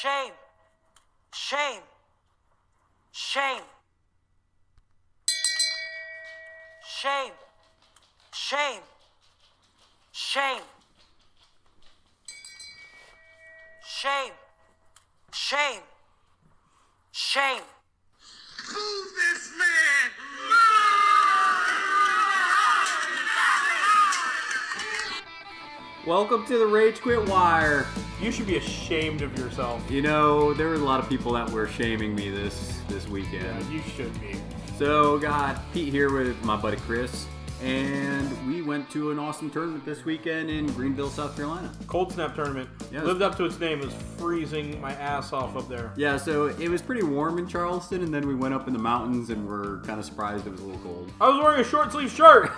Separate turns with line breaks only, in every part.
Shame. Shame. Shame. Shame. Shame. Shame. Shame. Shame. Shame.
Move this man!
Welcome to the Rage Quit Wire.
You should be ashamed of yourself.
You know, there were a lot of people that were shaming me this weekend.
Yeah, you should be.
So, got Pete here with my buddy Chris, and we went to an awesome tournament this weekend in Greenville, South Carolina.
Cold Snap tournament.
Yeah,
Lived up to its name. It was freezing my ass off up there.
Yeah, so it was pretty warm in Charleston, and then we went up in the mountains and were kind of surprised it was a little cold.
I was wearing a short sleeve shirt.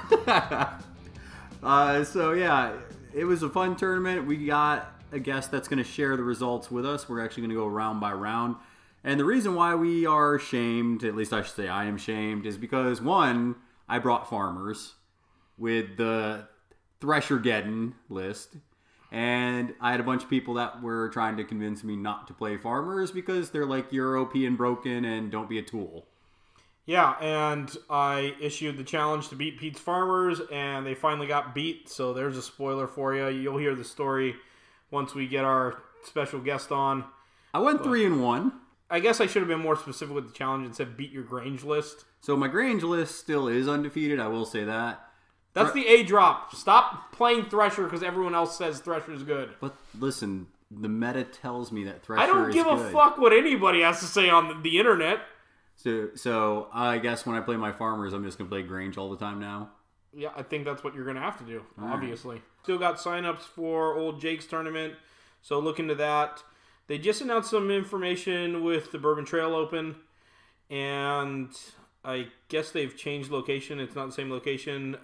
So, yeah, it was a fun tournament. We got a guest that's going to share the results with us. We're actually going to go round by round. And the reason why we are shamed, at least I should say I am shamed, is because, one, I brought farmers with the Threshergeddon list. And I had a bunch of people that were trying to convince me not to play farmers because they're like European broken and don't be a tool.
Yeah, and I issued the challenge to beat Pete's Farmers, and they finally got beat, so there's a spoiler for you. You'll hear the story once we get our special guest on.
I went 3-1.
I guess I should have been more specific with the challenge and said beat your Grange list.
So my Grange list still is undefeated, I will say that.
That's the A drop. Stop playing Thresher because everyone else says Thresher is good.
But listen, the meta tells me that Thresher
I don't give a fuck what anybody has to say on the internet.
So I guess when I play my farmers, I'm just going to play Grange all the time now.
Yeah, I think that's what you're going to have to do,
all
obviously. Right. Still got signups for Old Jake's tournament, so look into that. They just announced some information with the Bourbon Trail Open, and I guess they've changed location. It's not the same location.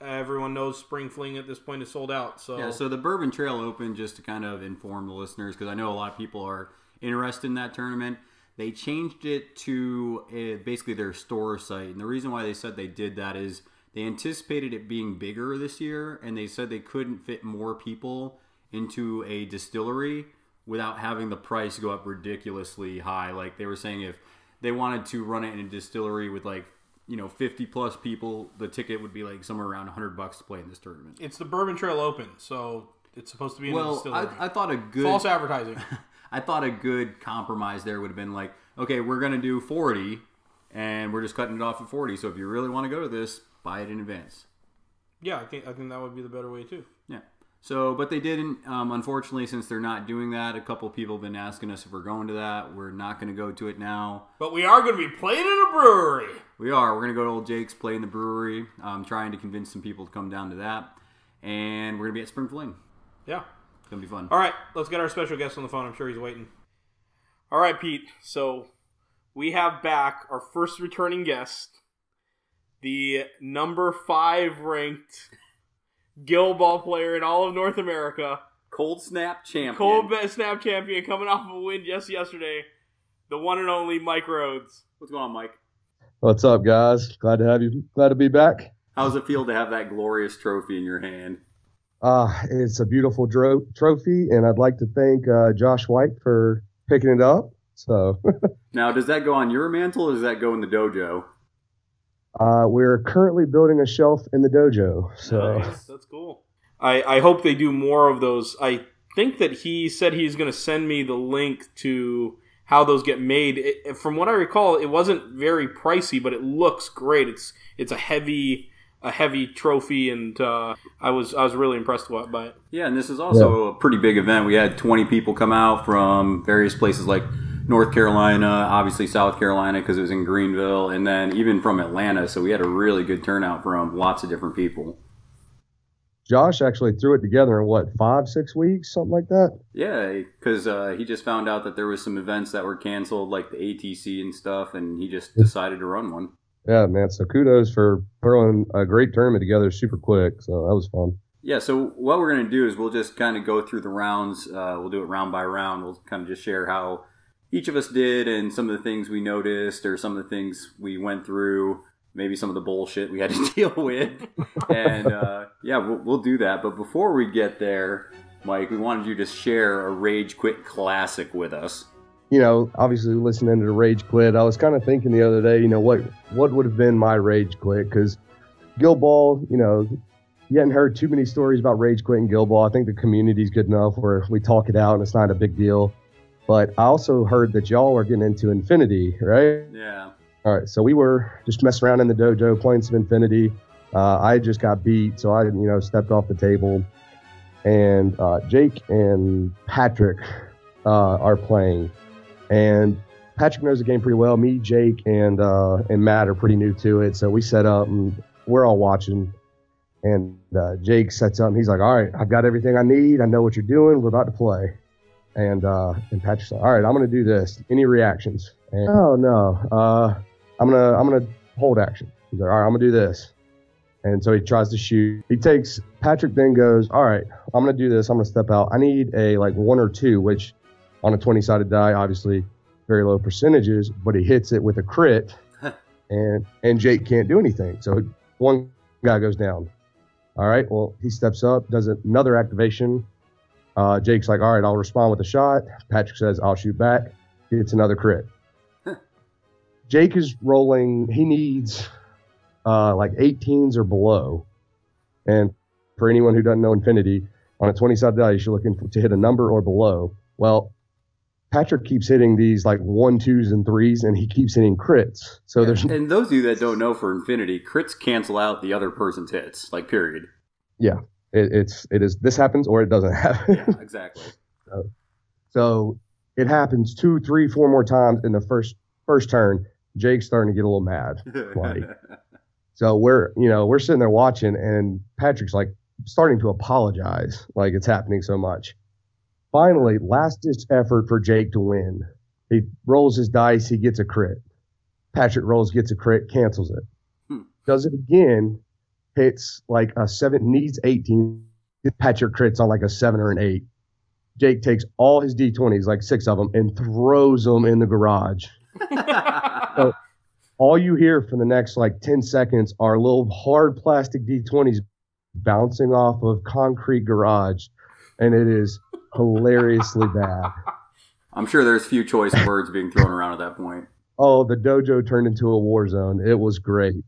Everyone knows Spring Fling at this point is sold out. So
yeah, so the Bourbon Trail Open, just to kind of inform the listeners, because I know a lot of people are interested in that tournament, they changed it to basically their store site. And the reason why they said they did that is they anticipated it being bigger this year, and they said they couldn't fit more people into a distillery without having the price go up ridiculously high. Like they were saying if they wanted to run it in a distillery with 50 plus people, the ticket would be like somewhere around $100 to play in this tournament.
It's the Bourbon Trail Open, so it's supposed to be in a distillery.
I thought a good...
False advertising.
I thought a good compromise there would have been like, okay, we're going to do 40, and we're just cutting it off at 40. So if you really want to go to this, buy it in advance.
Yeah, I think that would be the better way too.
Yeah. So, but they didn't. Unfortunately, since they're not doing that, a couple people have been asking us if we're going to that. We're not going to go to it now.
But we are going to be playing in a brewery.
We are. We're going to go to Old Jake's, play in the brewery. Trying to convince some people to come down to that. And we're going to be at Spring Fling.
Yeah.
It's going to be fun.
All right, let's get our special guest on the phone. I'm sure he's waiting. All right, Pete. So we have back our first returning guest, the number 5 ranked Gill ball player in all of North America.
Cold Snap champion.
Cold Snap champion coming off of a win just yesterday. The one and only Mike Rhodes.
What's going on, Mike?
What's up, guys? Glad to have you. Glad to be back.
How does it feel to have that glorious trophy in your hand?
It's a beautiful trophy, and I'd like to thank Josh White for picking it up. So
now, does that go on your mantle, or does that go in the dojo?
We're currently building a shelf in the dojo. So
nice. That's cool. I hope they do more of those. I think that he said he's going to send me the link to how those get made. From what I recall, it wasn't very pricey, but it looks great. It's a heavy trophy, and I was really impressed by it.
Yeah, and this is also a pretty big event. We had 20 people come out from various places like North Carolina, obviously South Carolina because it was in Greenville, and then even from Atlanta. So we had a really good turnout from lots of different people.
Josh actually threw it together in, 5-6 weeks, something like that?
Yeah, because he just found out that there was some events that were canceled, like the ATC and stuff, and he just decided to run one.
Yeah, man. So kudos for throwing a great tournament together super quick. So that was fun.
Yeah, so what we're going to do is we'll just kind of go through the rounds. We'll do it round by round. We'll kind of just share how each of us did and some of the things we noticed or some of the things we went through, maybe some of the bullshit we had to deal with. And, yeah, we'll do that. But before we get there, Mike, we wanted you to share a Rage Quit classic with us.
You know, obviously listening to the Rage Quit, I was kind of thinking the other day, you know, what would have been my Rage Quit? Because Guild, you know, you hadn't heard too many stories about Rage Quit and Guild. I think the community's good enough where we talk it out and it's not a big deal. But I also heard that y'all were getting into Infinity, right?
Yeah.
All right, so we were just messing around in the dojo playing some Infinity. I just got beat, so I, you know, stepped off the table. And Jake and Patrick are playing. And Patrick knows the game pretty well. Me, Jake, and Matt are pretty new to it. So we set up, and we're all watching. And Jake sets up, and he's like, all right, I've got everything I need. I know what you're doing. We're about to play. And Patrick's like, all right, I'm going to do this. Any reactions? And, oh, no. I'm gonna hold action. He's like, all right, I'm going to do this. And so he tries to shoot. Patrick then goes, all right, I'm going to do this. I'm going to step out. I need a 1 or 2, which on a 20-sided die, obviously very low percentages, but he hits it with a crit, and Jake can't do anything. So one guy goes down. All right, well, he steps up, does another activation. Jake's like, all right, I'll respond with a shot. Patrick says, I'll shoot back. Gets another crit. Jake is rolling. He needs 18s or below. And for anyone who doesn't know Infinity, on a 20-sided die, you're looking to hit a number or below. Well, Patrick keeps hitting these 1, 2s, and 3s, and he keeps hitting crits. So
and those of you that don't know, for Infinity, crits cancel out the other person's hits, period.
Yeah, it is. This happens or it doesn't happen.
Yeah, exactly.
So it happens 2, 3, 4 more times in the first turn. Jake's starting to get a little mad. So we're sitting there watching, and Patrick's starting to apologize, it's happening so much. Finally, last-ditch effort for Jake to win. He rolls his dice. He gets a crit. Patrick rolls, gets a crit, cancels it. Does it again, hits a 7, needs 18. Patrick crits on a 7 or an 8. Jake takes all his D20s, 6 of them, and throws them in the garage. So all you hear for the next 10 seconds are little hard plastic D20s bouncing off of concrete garage, and it is hilariously bad.
I'm sure there's few choice words being thrown around at that point.
Oh, the dojo turned into a war zone. It was great.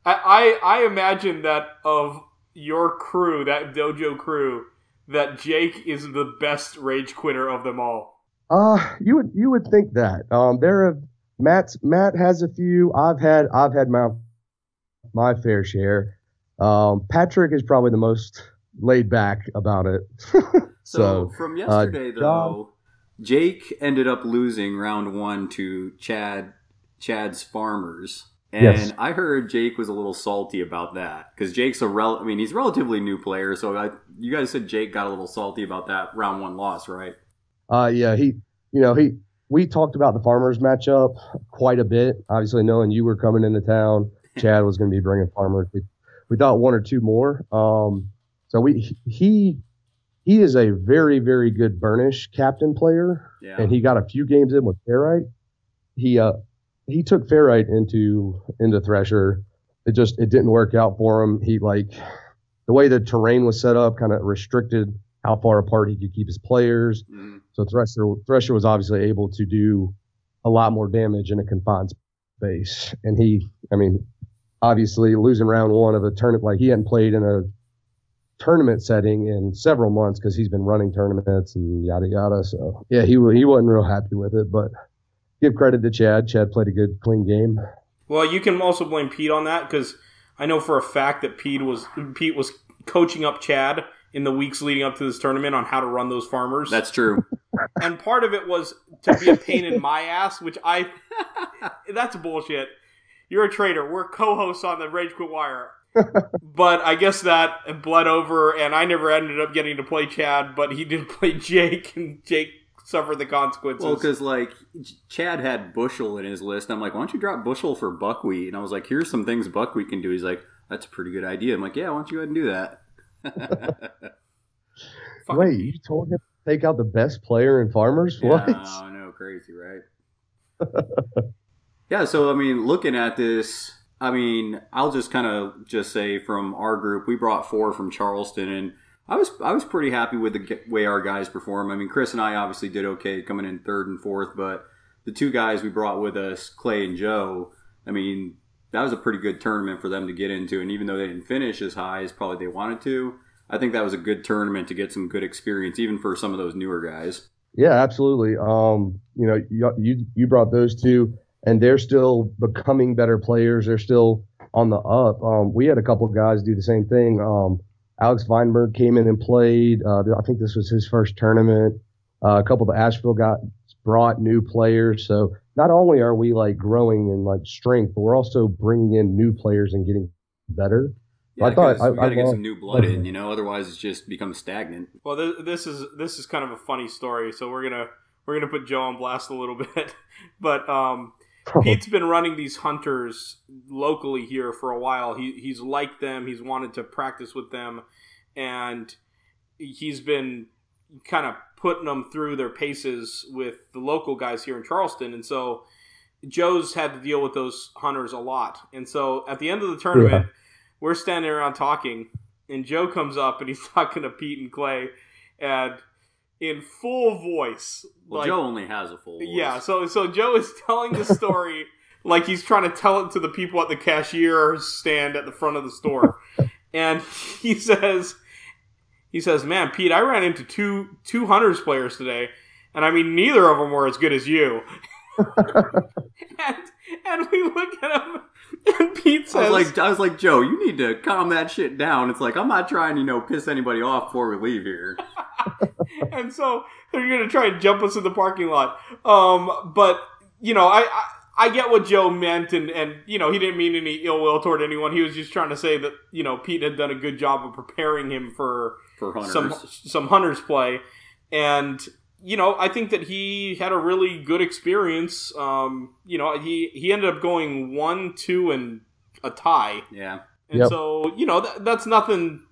I imagine that of your crew, that dojo crew, that Jake is the best rage quitter of them all.
You would think that. Matt has a few. I've had my fair share. Patrick is probably the most laid back about it.
So from yesterday, though, Jake ended up losing round 1 to Chad's Farmers. And yes. I heard Jake was a little salty about that because Jake's he's a relatively new player. So you guys said Jake got a little salty about that round 1 loss, right?
Yeah, we talked about the Farmers matchup quite a bit. Obviously, knowing you were coming into town, Chad was going to be bringing Farmers. We thought 1 or 2 more. So he is a very, very good Burnish captain player, and he got a few games in with Ferrite. He took Ferrite into Thresher. It didn't work out for him. He the way the terrain was set up kind of restricted how far apart he could keep his players. Mm-hmm. So Thresher was obviously able to do a lot more damage in a confined space, and obviously losing round 1 of a tournament, he hadn't played in a tournament setting in several months because he's been running tournaments and yada yada. So yeah, he wasn't real happy with it, but give credit to Chad. Chad played a good, clean game.
Well, you can also blame Pete on that because I know for a fact that Pete was coaching up Chad in the weeks leading up to this tournament on how to run those Farmers.
That's true.
And part of it was to be a pain in my ass, which that's bullshit. You're a traitor. We're co-hosts on the Rage Quit Wire. But I guess that bled over, and I never ended up getting to play Chad, but he did play Jake, and Jake suffered the consequences.
Well, because, Chad had Bushel in his list. I'm like, why don't you drop Bushel for Buckwheat? And I was like, here's some things Buckwheat can do. He's like, that's a pretty good idea. I'm like, yeah, why don't you go ahead and do that?
Wait, you told him to take out the best player in Farmers?
Yeah,
what?
I know, crazy, right? Yeah, so, looking at this... I'll just say from our group, we brought 4 from Charleston, and I was pretty happy with the way our guys performed. I mean, Chris and I obviously did okay coming in third and fourth, but the two guys we brought with us, Clay and Joe, I mean, that was a pretty good tournament for them to get into. And even though they didn't finish as high as probably they wanted to, I think that was a good tournament to get some good experience, even for some of those newer guys.
Yeah, absolutely. You brought those two, and they're still becoming better players. They're still on the up. We had a couple guys do the same thing. Alex Weinberg came in and played. I think this was his first tournament. A couple of the Asheville guys brought new players. So not only are we like growing in like strength, but we're also bringing in new players and getting better.
Yeah, we got to get some new blood in, otherwise it just becomes stagnant.
Well, this is kind of a funny story, so we're gonna put Joe on blast a little bit. But Pete's been running these hunters locally here for a while. He's liked them. He's wanted to practice with them, and he's been kind of putting them through their paces with the local guys here in Charleston. And so Joe's had to deal with those hunters a lot. And so at the end of the tournament, we're standing around talking, and Joe comes up and he's talking to Pete and Clay, and in full voice.
Well, Joe only has a full voice.
Yeah, so Joe is telling the story like he's trying to tell it to the people at the cashier stand at the front of the store. And he says, man, Pete, I ran into two Hunters players today, and I mean, neither of them were as good as you. and we look at him, and Pete says,
I was like, Joe, you need to calm that shit down. It's like, I'm not trying to, piss anybody off before we leave here.
And so they're going to try and jump us in the parking lot. But, I get what Joe meant, and he didn't mean any ill will toward anyone. He was just trying to say that, Pete had done a good job of preparing him for some Hunters play. And, I think that he had a really good experience. He ended up going 1-2 and a tie.
Yeah.
And so, that's nothing,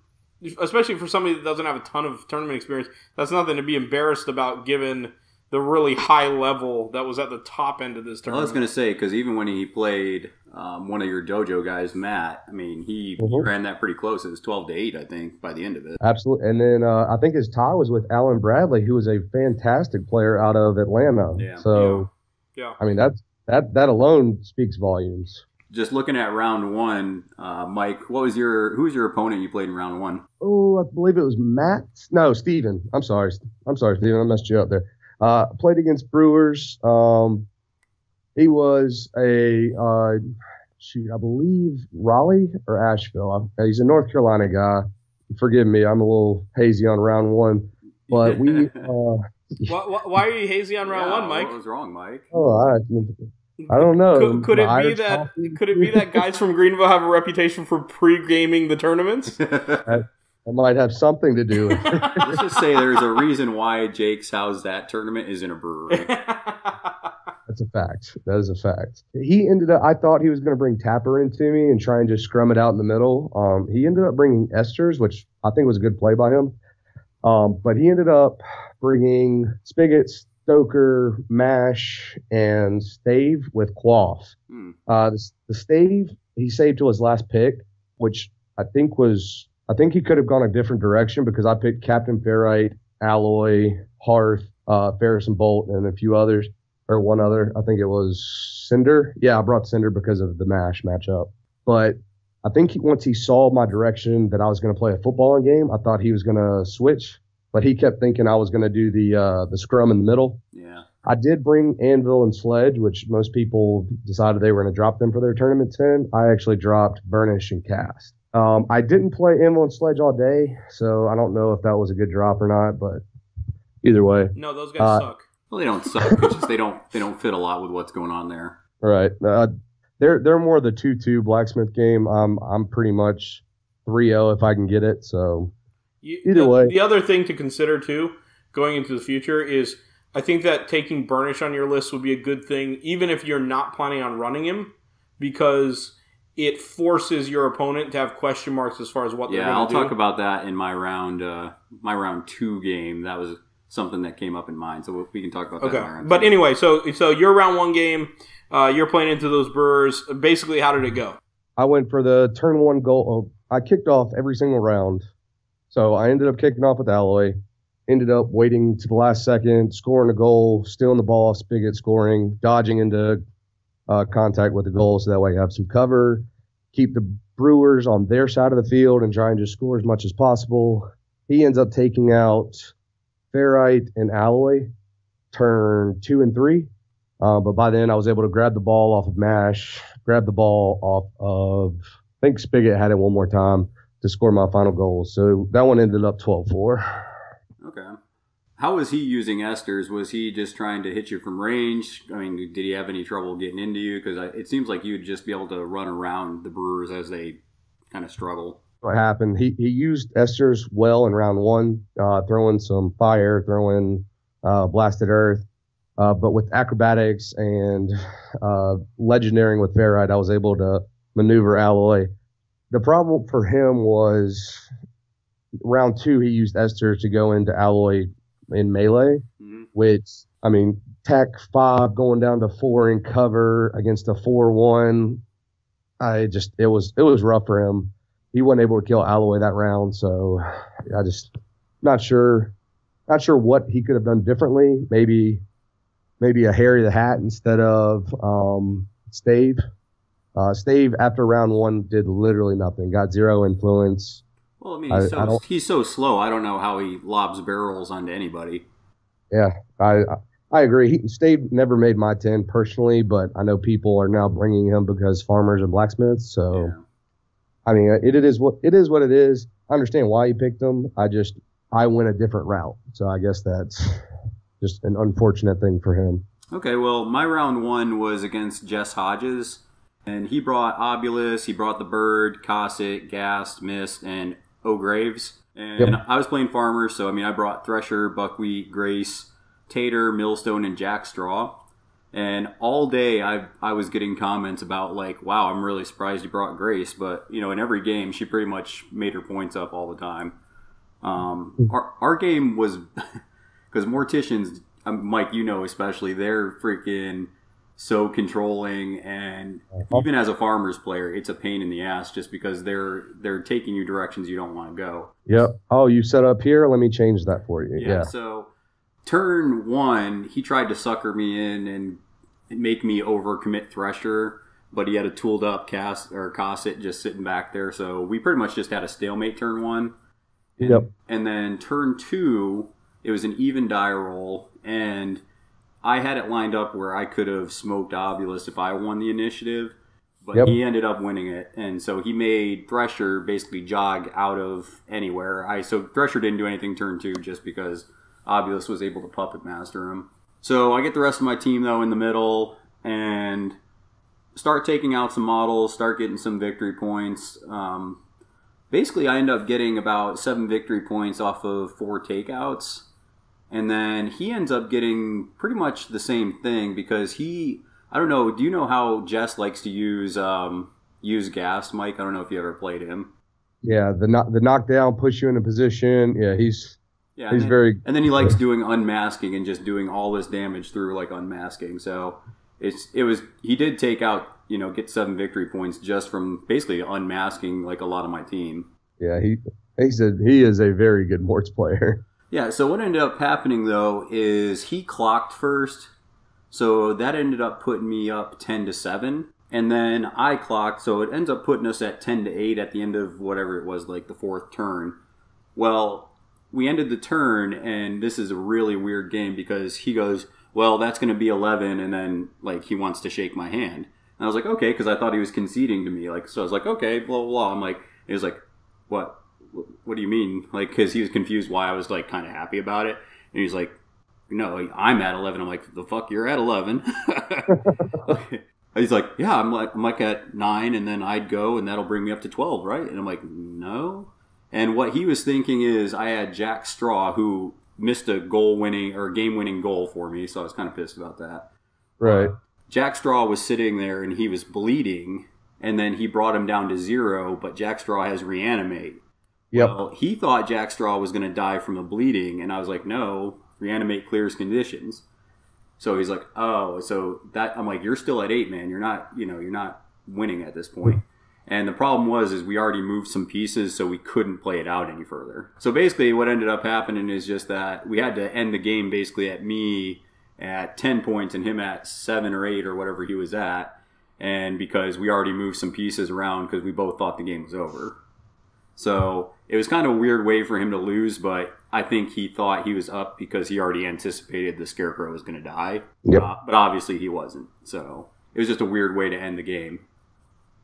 especially for somebody that doesn't have a ton of tournament experience, that's nothing to be embarrassed about given the really high level that was at the top end of this tournament.
Well, I was going to say, because even when he played one of your dojo guys, Matt, I mean, he ran that pretty close. It was 12-8, I think, by the end of it.
Absolutely. And then I think his tie was with Alan Bradley, who was a fantastic player out of Atlanta.
Yeah.
So,
yeah.
I mean, that alone speaks volumes.
Just looking at round one, Mike, who was your opponent you played in round one?
Oh, I believe it was Matt. No, Steven. I'm sorry, Steven. I messed you up there. Played against Brewers. He was I believe Raleigh or Asheville. He's a North Carolina guy. Forgive me, I'm a little hazy on round one. But we.
Why are you hazy on round one, Mike?
What was wrong, Mike?
Oh, I don't know.
Could it be that guys from Greenville have a reputation for pre-gaming the tournaments?
I might have something to do with it.
Let's just say there's a reason why Jake's How's That tournament is in a brewery.
That's a fact. That is a fact. He ended up, I thought he was going to bring Tapper into me and try and just scrum it out in the middle. He ended up bringing Esters, which I think was a good play by him. But he ended up bringing Spigot, Stoker, Mash, and Stave with Quaff. The Stave, he saved to his last pick, which I think he could have gone a different direction because I picked Captain Fairlight, Alloy, Hearth, Ferris and Bolt, and a few others, or one other. I think it was Cinder. Yeah, I brought Cinder because of the MASH matchup. But I think once he saw my direction that I was going to play a footballing game, I thought he was going to switch. But he kept thinking I was going to do the scrum in the middle.
Yeah.
I did bring Anvil and Sledge, which most people decided they were going to drop them for their tournament 10. I actually dropped Burnish and Cast. I didn't play Anvil and Sledge all day, so I don't know if that was a good drop or not, but either way.
No, those guys suck.
Well, they don't suck. It's just they don't fit a lot with what's going on there.
Right. They're more the 2-2 blacksmith game. I'm pretty much 3-0 if I can get it, so either way.
The other thing to consider, too, going into the future is I think that taking Burnish on your list would be a good thing, even if you're not planning on running him, because it forces your opponent to have question marks as far as what they're going to do.
Yeah, I'll talk about that in my round 2 game. That was something that came up in mind, so we can talk about that in round 2.
But anyway, so your round 1 game, you're playing into those Brewers. Basically, how did it go?
I went for the turn 1 goal. I kicked off every single round. So I ended up kicking off with Alloy, ended up waiting to the last second, scoring a goal, stealing the ball off Spigot, scoring, dodging into contact with the goal so that way you have some cover, keep the Brewers on their side of the field and try and just score as much as possible. He ends up taking out Ferrite and Alloy, turn 2 and 3. But by then I was able to grab the ball off of Mash, grab the ball off of, I think Spigot had it one more time to score my final goal. So that one ended up 12-4.
Okay. How was he using Esters? Was he just trying to hit you from range? I mean, did he have any trouble getting into you? Because it seems like you'd just be able to run around the Brewers as they kind of struggle.
What happened? He used Esters well in round 1, throwing some fire, throwing blasted earth. But with acrobatics and legendarying with Ferrite, I was able to maneuver Alloy. The problem for him was round 2, he used Esters to go into Alloy in melee, which, I mean, Tech 5 going down to 4 in cover against a 4-1. It was rough for him. He wasn't able to kill Alloy that round, so I just not sure what he could have done differently. Maybe a Harry the Hat instead of Stave. Stave after round 1 did literally nothing. Got 0 influence.
Well, I mean, he's so slow. I don't know how he lobs barrels onto anybody.
Yeah, I agree. Stave never made my 10 personally, but I know people are now bringing him because farmers and blacksmiths. So, yeah. I mean, it is what it is. I understand why he picked him. I went a different route. So I guess that's just an unfortunate thing for him.
Okay, well, my round 1 was against Jess Hodges, and he brought Obulus, he brought the Bird, Cosset, Gast, Mist, and O'Graves. And I was playing farmer, so I mean, I brought Thresher, Buckwheat, Grace, Tater, Millstone, and Jackstraw. And all day I was getting comments about like, wow, I'm really surprised you brought Grace. But, you know, in every game, she pretty much made her points up all the time. Our game was, because Morticians, Mike, you know especially, they're freaking so controlling, and even as a farmers player, it's a pain in the ass just because they're taking you directions you don't want to go.
Yep. Oh, you set up here? Let me change that for you. Yeah.
So turn 1, he tried to sucker me in and make me overcommit Thresher, but he had a tooled up Cosset just sitting back there. So we pretty much just had a stalemate turn 1. And then turn 2, it was an even die roll, and I had it lined up where I could have smoked Obulus if I won the initiative, but he ended up winning it. And so he made Thresher basically jog out of anywhere. So Thresher didn't do anything turn 2 just because Obulus was able to puppet master him. So I get the rest of my team, though, in the middle and start taking out some models, start getting some victory points. Basically, I end up getting about 7 victory points off of 4 takeouts. And then he ends up getting pretty much the same thing because I don't know, do you know how Jess likes to use gas, Mike? I don't know if you ever played him.
Yeah, the knockdown, push you in a position. Yeah, he's very...
And then he likes doing unmasking and just doing all this damage through, like, unmasking. So he did take out, you know, get 7 victory points just from basically unmasking, like, a lot of my team.
Yeah, he is a very good Morts player.
Yeah, so what ended up happening, though, is he clocked first, so that ended up putting me up 10-7, and then I clocked, so it ends up putting us at 10-8 at the end of whatever it was, like the 4th turn. Well, we ended the turn, and this is a really weird game because he goes, well, that's going to be 11, and then, like, he wants to shake my hand. And I was like, okay, because I thought he was conceding to me, like, so I was like, okay, blah, blah, blah. I'm like, he was like, what? What do you mean? Like, because he was confused why I was, like, kind of happy about it. And he's like, no, I'm at 11. I'm like, the fuck, you're at 11? Okay. He's like, yeah, I'm like at 9, and then I'd go, and that'll bring me up to 12, right? And I'm like, no. And what he was thinking is I had Jack Straw, who missed a game-winning goal for me, so I was kind of pissed about that.
Right.
Jack Straw was sitting there, and he was bleeding, and then he brought him down to 0, but Jack Straw has reanimate.
Yep.
Well, he thought Jack Straw was going to die from the bleeding, and I was like, no, reanimate clears conditions. So he's like, oh, so that, I'm like, you're still at 8, man. You're not winning at this point. And the problem is we already moved some pieces, so we couldn't play it out any further. So basically what ended up happening is just that we had to end the game basically at me at 10 points and him at 7 or 8 or whatever he was at. And because we already moved some pieces around because we both thought the game was over. So it was kind of a weird way for him to lose, but I think he thought he was up because he already anticipated the Scarecrow was going to die.
Yep.
But obviously he wasn't. So it was just a weird way to end the game.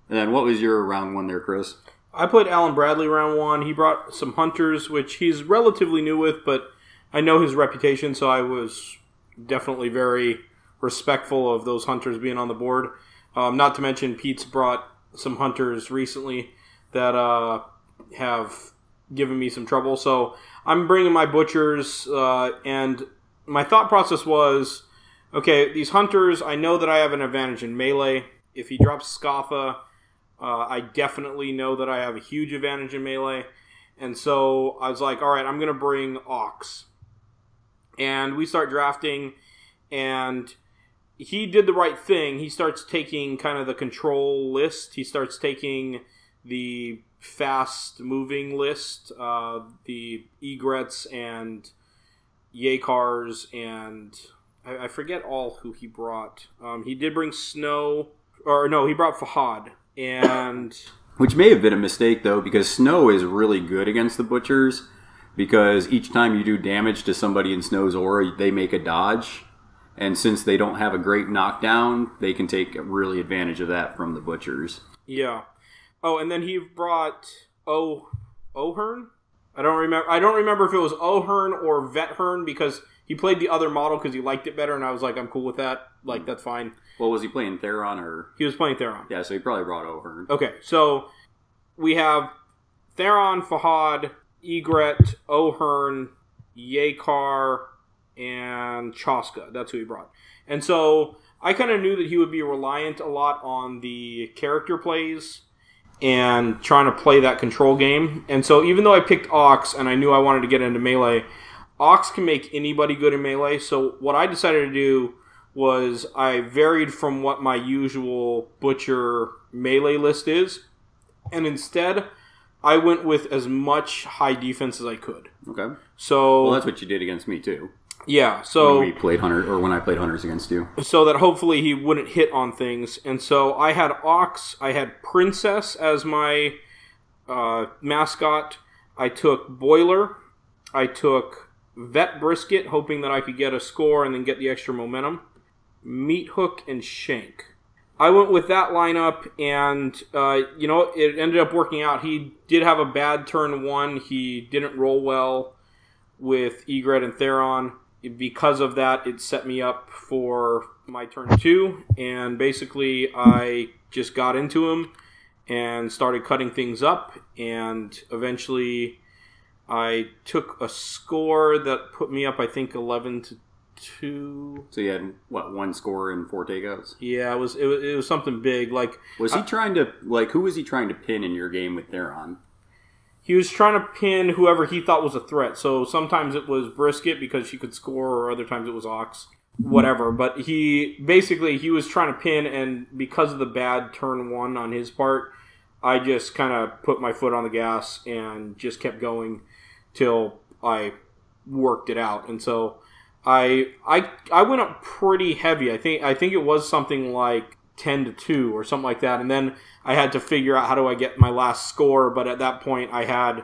And then what was your round 1 there, Chris?
I played Alan Bradley round 1. He brought some hunters, which he's relatively new with, but I know his reputation, so I was definitely very respectful of those hunters being on the board. Not to mention Pete's brought some hunters recently that have given me some trouble. So I'm bringing my butchers, and my thought process was, okay, these hunters, I know that I have an advantage in melee. If he drops Scatha, I definitely know that I have a huge advantage in melee. And so I was like, all right, I'm going to bring Ox. And we start drafting, and he did the right thing. He starts taking kind of the control list. He starts taking the fast-moving list, the Egrets and Yakars, and I forget all who he brought. He did bring Snow, or no, he brought Fahad. And
which may have been a mistake, though, because Snow is really good against the Butchers, because each time you do damage to somebody in Snow's aura, they make a dodge. And since they don't have a great knockdown, they can take really advantage of that from the Butchers.
Yeah. Oh, and then he brought O'Hearn? I don't remember if it was O'Hearn or Vethern, because he played the other model because he liked it better, and I was like, I'm cool with that. Like, that's fine.
Well, was he playing Theron or?
He was playing Theron.
Yeah, so he probably brought O'Hearn.
Okay, so we have Theron, Fahad, Egret, O'Hearn, Yakar, and Chaska. That's who he brought. And so I kind of knew that he would be reliant a lot on the character plays and trying to play that control game. And so even though I picked Ox and I knew I wanted to get into melee, Ox can make anybody good in melee. So what I decided to do was I varied from what my usual Butcher melee list is, and instead I went with as much high defense as I could.
Okay.
So
well, that's what you did against me too.
Yeah. So
when we played Hunter, or when I played Hunters against you,
so that hopefully he wouldn't hit on things. And so I had Ox, I had Princess as my mascot. I took Boiler. I took Vet Brisket, hoping that I could get a score and then get the extra momentum. Meat Hook and Shank. I went with that lineup, and it ended up working out. He did have a bad turn 1. He didn't roll well with Egret and Theron. Because of that, it set me up for my turn 2, and basically I just got into him and started cutting things up, and eventually I took a score that put me up, I think, 11-2.
So you had what, 1 score and 4 takeouts?
Yeah, it was something big. Like,
was he trying to who was he trying to pin in your game with Theron?
He was trying to pin whoever he thought was a threat. So sometimes it was Brisket because she could score, or other times it was Ox, whatever. But he was trying to pin, and because of the bad turn 1 on his part, I just kind of put my foot on the gas and just kept going till I worked it out. And so I went up pretty heavy. I think it was something like 10-2 or something like that. And then I had to figure out how do I get my last score. But at that point, I had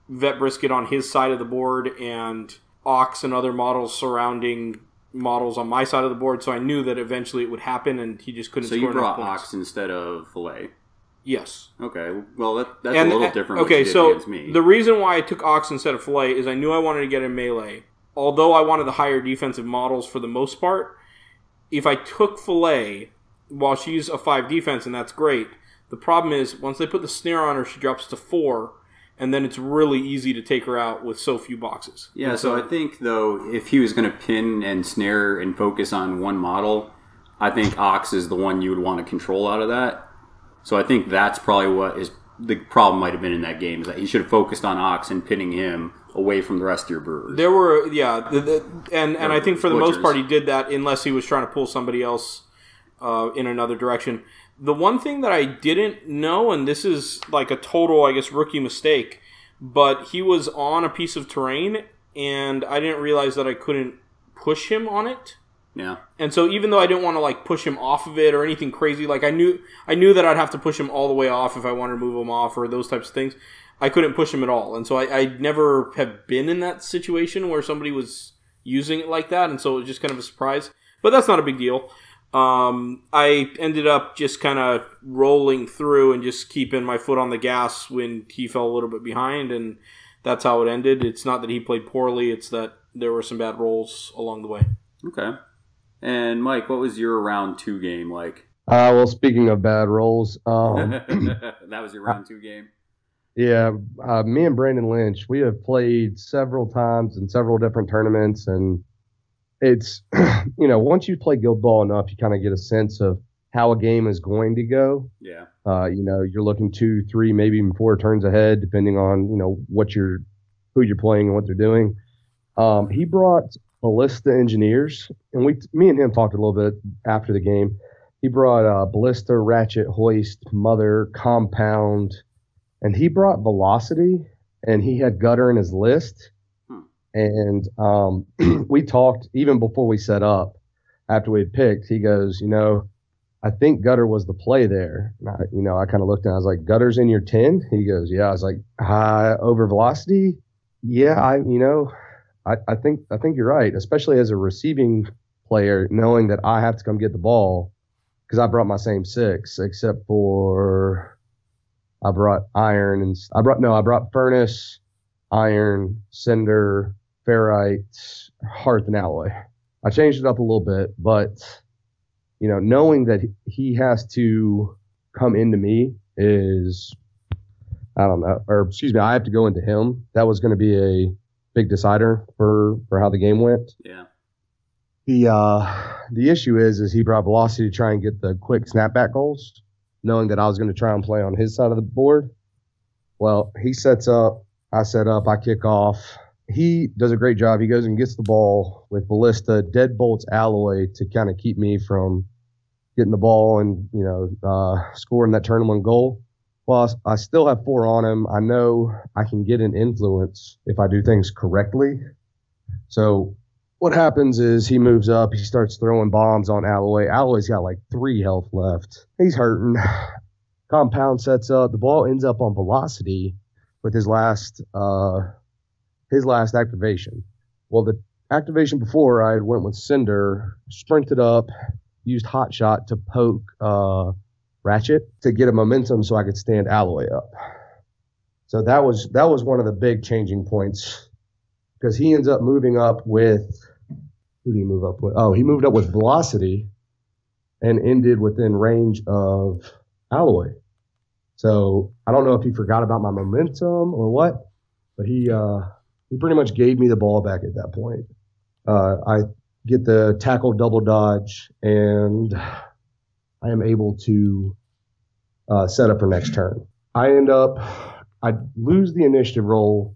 Vet Brisket on his side of the board and Ox and other models surrounding models on my side of the board. So I knew that eventually it would happen, and he just couldn't. So
you brought Ox instead of Filet.
Yes.
Okay. Well, that's a little different.
Okay,
what you did
so
against me.
The reason why I took Ox instead of Filet is I knew I wanted to get in melee. Although I wanted the higher defensive models for the most part, if I took Filet, while she's a 5 defense, and that's great, the problem is once they put the snare on her, she drops to 4, and then it's really easy to take her out with so few boxes.
Yeah, so I think, though, if he was going to pin and snare and focus on one model, I think Ox is the one you would want to control out of that. So I think that's probably what is the problem might have been in that game, is that he should have focused on Ox and pinning him away from the rest of your brewers.
There were, yeah, and I think for the most part he did that unless he was trying to pull somebody else in another direction. The one thing that I didn't know, and this is like a total, I guess, rookie mistake, but he was on a piece of terrain, and I didn't realize that I couldn't push him on it.
Yeah.
And so even though I didn't want to like push him off of it or anything crazy, like I knew that I'd have to push him all the way off if I wanted to move him off or those types of things. I couldn't push him at all. And so I never have been in that situation where somebody was using it like that, and so it was just kind of a surprise. But that's not a big deal. I ended up just kind of rolling through and just keeping my foot on the gas when he fell a little bit behind, and that's how it ended. It's not that he played poorly, it's that there were some bad rolls along the way.
Okay. And Mike, what was your round 2 game like?
Well, speaking of bad rolls,
That was your round 2 game?
Yeah, me and Brandon Lynch, we have played several times in several different tournaments, and it's, once you play Guild Ball enough, you kind of get a sense of how a game is going to go.
Yeah.
You're looking 2, 3, maybe even 4 turns ahead, depending on, who you're playing and what they're doing. He brought Ballista Engineers, and me and him talked a little bit after the game. He brought Ballista, Ratchet, Hoist, Mother, Compound, and he brought Velocity, and he had Gutter in his list. And we talked even before we set up. After we had picked, he goes, I think Gutter was the play there. And I kind of looked and I was like, Gutter's in your 10? He goes, yeah. I was like, over Velocity? Yeah, I think you're right, especially as a receiving player, knowing that I have to come get the ball because I brought my same 6, except for I brought Iron and I brought Furnace, Iron, Cinder, Ferrite, Hearth, and Alloy. I changed it up a little bit, but knowing that he has to come into me is, I don't know, or excuse me, I have to go into him. That was going to be a big decider for how the game went.
Yeah.
The issue is he brought Velocity to try and get the quick snapback goals, knowing that I was going to try and play on his side of the board. Well, he sets up, I set up, I kick off. He does a great job. He goes and gets the ball with Ballista, deadbolts Alloy to kind of keep me from getting the ball and, scoring that turn 1 goal. Well, I still have 4 on him. I know I can get an influence if I do things correctly. So what happens is he moves up. He starts throwing bombs on Alloy. Alloy's got like 3 health left. He's hurting. Compound sets up. The ball ends up on Velocity with his last activation. Well, the activation before I went with Cinder, sprinted up, used Hot Shot to poke Ratchet to get a momentum so I could stand Alloy up. So that was one of the big changing points because he ends up moving up with, who did he move up with? Oh, he moved up with Velocity and ended within range of Alloy. So I don't know if he forgot about my momentum or what, but he pretty much gave me the ball back at that point. I get the tackle double dodge, and I am able to set up for next turn. I lose the initiative roll.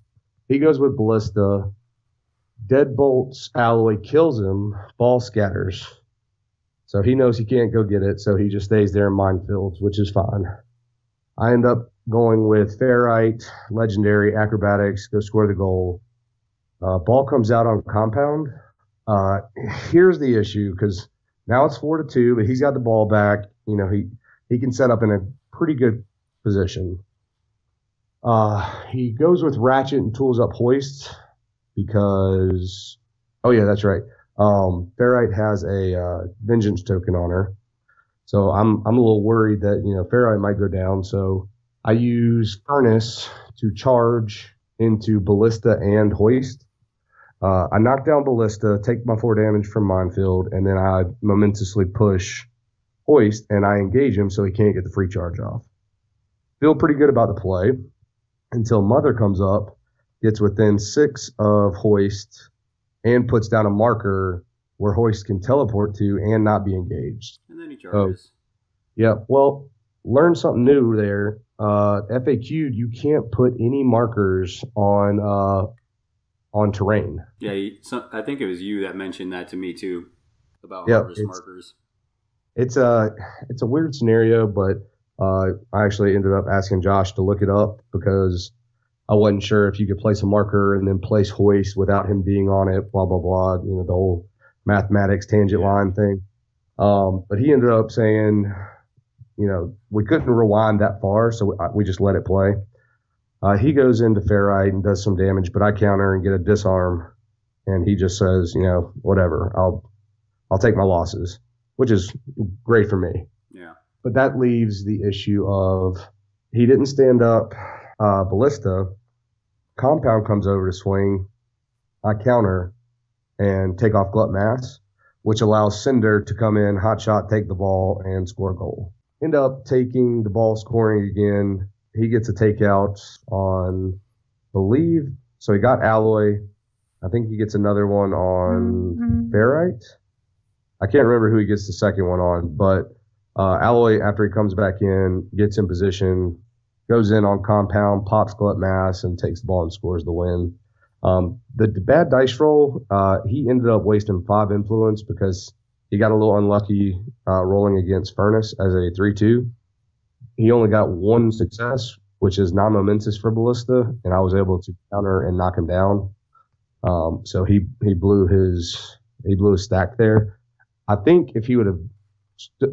He goes with Ballista. Deadbolts Alloy, kills him. Ball scatters. So he knows he can't go get it, so he just stays there in minefields, which is fine. I end up going with Ferrite, Legendary, Acrobatics, go score the goal. Ball comes out on Compound. Here's the issue, because now it's 4-2, but he's got the ball back. He can set up in a pretty good position. He goes with Ratchet and tools up Hoist because, oh yeah, that's right. Ferrite has a Vengeance token on her. So I'm a little worried that, Ferrite might go down. So I use Furnace to charge into Ballista and Hoist. I knock down Ballista, take my 4 damage from Minefield, and then I momentously push Hoist, and I engage him so he can't get the free charge off. Feel pretty good about the play until Mother comes up, gets within 6 of Hoist, and puts down a marker where Hoist can teleport to and not be engaged.
And then he charges.
Yeah, well, learn something new there. FAQ, you can't put any markers on terrain.
Yeah, I think it was you that mentioned that to me too, about
Yep,
harvest markers.
It's a weird scenario, but I actually ended up asking Josh to look it up because I wasn't sure if you could place a marker and then place hoist without him being on it, blah, blah, blah, the whole mathematics tangent line thing. But he ended up saying, we couldn't rewind that far, so we just let it play. He goes into ferrite and does some damage, but I counter and get a disarm, and he just says, whatever, I'll take my losses, which is great for me.
Yeah.
But that leaves the issue of he didn't stand up ballista. Compound comes over to swing. I counter and take off glut mass, which allows Cinder to come in, hot shot, take the ball, and score a goal. End up taking the ball, scoring again. He gets a takeout on, believe, so he got alloy. I think he gets another one on ferrite. I can't remember who he gets the second one on, but alloy, after he comes back in, gets in position, goes in on compound, pops glut mass, and takes the ball and scores the win. The bad dice roll, he ended up wasting 5 influence because he got a little unlucky rolling against Furnace as a 3-2. He only got 1 success, which is non-momentous for Ballista, and I was able to counter and knock him down. So he blew his stack there. I think if he would have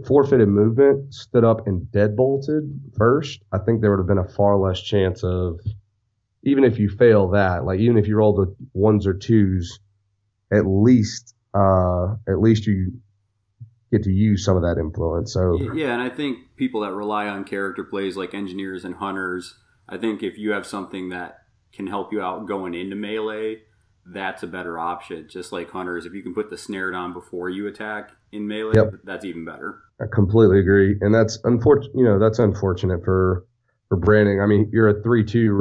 forfeited movement, stood up and deadbolted first, I think there would have been a far less chance of, even if you fail that, like even if you roll the 1s or 2s, at least you get to use some of that influence. So
yeah, and I think people that rely on character plays like engineers and hunters, I think if you have something that can help you out going into melee, that's a better option. Just like hunters, if you can put the snare down before you attack in melee, that's even better.
I completely agree, and that's unfortunate. That's unfortunate for Brandon. I mean, you're a 3-2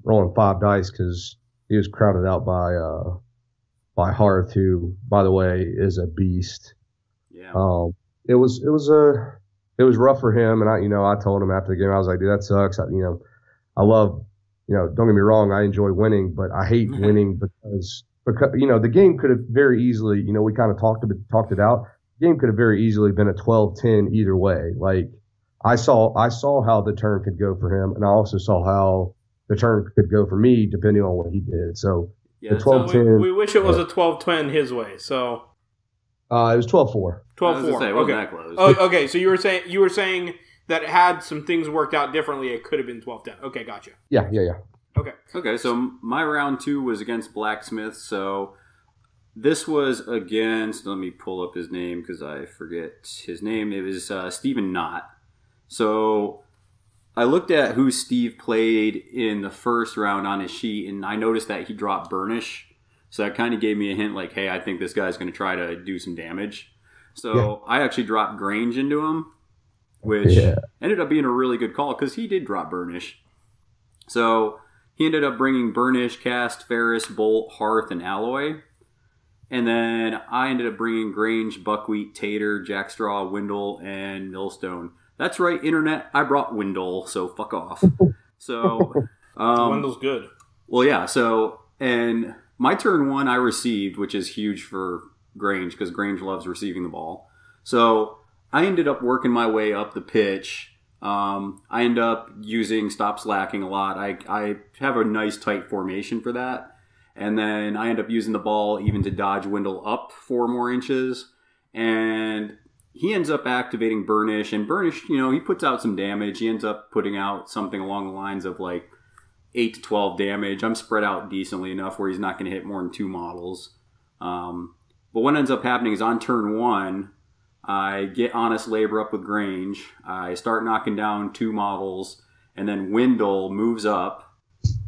rolling 5 dice because he was crowded out by Hearth, who, by the way, is a beast.
Yeah.
It was rough for him, and I told him after the game, I was like, dude, that sucks. I love. Don't get me wrong, I enjoy winning, but I hate winning because the game could have very easily, we kind of talked it out. The game could have very easily been a 12-10 either way. Like I saw how the turn could go for him, and I also saw how the turn could go for me depending on what he did. So the 12-10.
We wish it was a 12-10 his way. So
it was 12-4.
12-4.
Okay. That close.
Oh, okay. So you were saying that had some things worked out differently, it could have been 12-10. Okay, gotcha.
Yeah.
Okay, so my round 2 was against Blacksmiths. So this was against, let me pull up his name because I forget his name. It was Stephen Knott. So I looked at who Steve played in the first round on his sheet, and I noticed that he dropped Burnish. So that kind of gave me a hint like, hey, I think this guy's going to try to do some damage. So I actually dropped Grange into him, which ended up being a really good call because he did drop Burnish. So he ended up bringing Burnish, Cast, Ferris, Bolt, Hearth, and Alloy. And then I ended up bringing Grange, Buckwheat, Tater, Jackstraw, Windle, and Millstone. That's right, Internet. I brought Windle, so fuck off. So
Windle's good.
Well, yeah. So, and my turn 1 I received, which is huge for Grange because Grange loves receiving the ball. So I ended up working my way up the pitch. I end up using stop slacking a lot. I have a nice tight formation for that. And then I end up using the ball even to dodge Windle up 4 more inches. And he ends up activating Burnish. And Burnish, he puts out some damage. He ends up putting out something along the lines of like 8 to 12 damage. I'm spread out decently enough where he's not going to hit more than 2 models. But what ends up happening is on turn 1, I get Honest Labor up with Grange. I start knocking down 2 models, and then Windle moves up,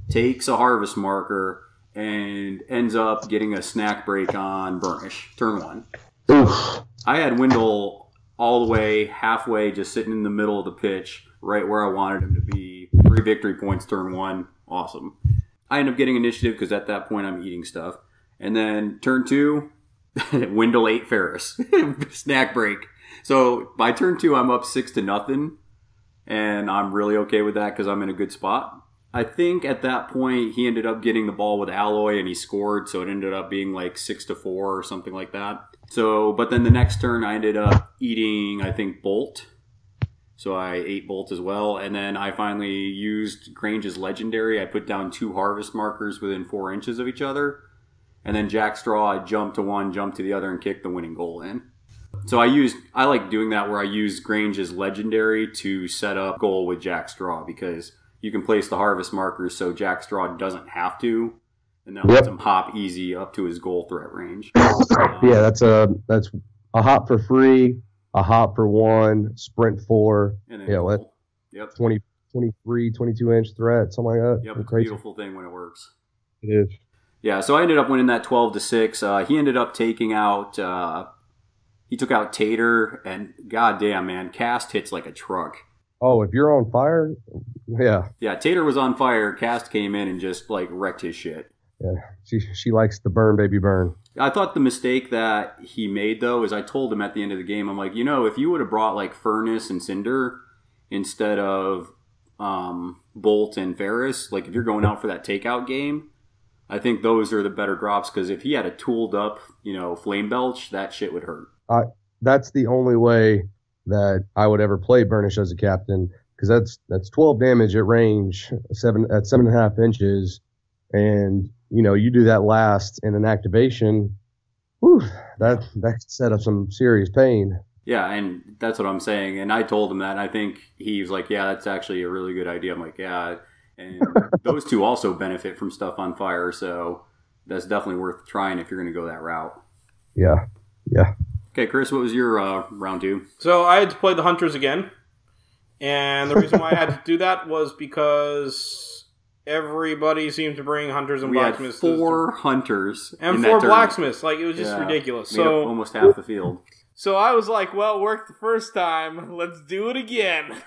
takes a Harvest Marker, and ends up getting a snack break on Burnish, turn 1.
Oof.
I had Windle all the way, halfway, just sitting in the middle of the pitch, right where I wanted him to be. 3 victory points, turn 1. Awesome. I end up getting initiative because at that point I'm eating stuff. And then turn 2, Windle 8 Ferris. Snack break. So by turn 2, I'm up 6-0. And I'm really okay with that because I'm in a good spot. I think at that point he ended up getting the ball with alloy and he scored, so it ended up being like 6-4 or something like that. So, but then the next turn I ended up eating, I think, Bolt. So I ate Bolt as well, and then I finally used Grange's Legendary. I put down 2 harvest markers within 4 inches of each other, and then Jack Straw, I jumped to one, jumped to the other, and kicked the winning goal in. So I like doing that where I use Grange's Legendary to set up goal with Jack Straw, because you can place the harvest markers so Jack Straw doesn't have to, and that lets him hop easy up to his goal threat range.
Yeah, that's a hop for free, a hop for 1, sprint 4.
And then goal. Yep.
20, 23, 22-inch threat, something like that.
Yep, it's a beautiful thing when it works.
It is.
Yeah, so I ended up winning that 12-6. He ended up taking out... he took out Tater, and goddamn, man, Cast hits like a truck.
Oh, if you're on fire, yeah.
Yeah, Tater was on fire. Cast came in and just, like, wrecked his shit.
Yeah, she likes to burn, baby, burn.
I thought the mistake that he made, though, is I told him at the end of the game, I'm like, if you would have brought, like, Furnace and Cinder instead of Bolt and Ferris, like, if you're going out for that takeout game, I think those are the better drops, because if he had a tooled up, Flame Belch, that shit would hurt.
That's the only way that I would ever play Burnish as a captain, because that's 12 damage at range, at 7.5 inches, and you do that last in an activation. Whew, that set up some serious pain.
Yeah, and that's what I'm saying. And I told him that, and I think he was like, "Yeah, that's actually a really good idea." I'm like, "Yeah," and those two also benefit from stuff on fire, so that's definitely worth trying if you're going to go that route.
Yeah.
Okay, Chris, what was your round 2?
So I had to play the Hunters again. And the reason why I had to do that was because everybody seemed to bring Hunters and Blacksmiths.
We had 4 Hunters.
And 4 Blacksmiths. Like, it was just ridiculous. So
almost half the field.
So I was like, well, worked the first time. Let's do it again.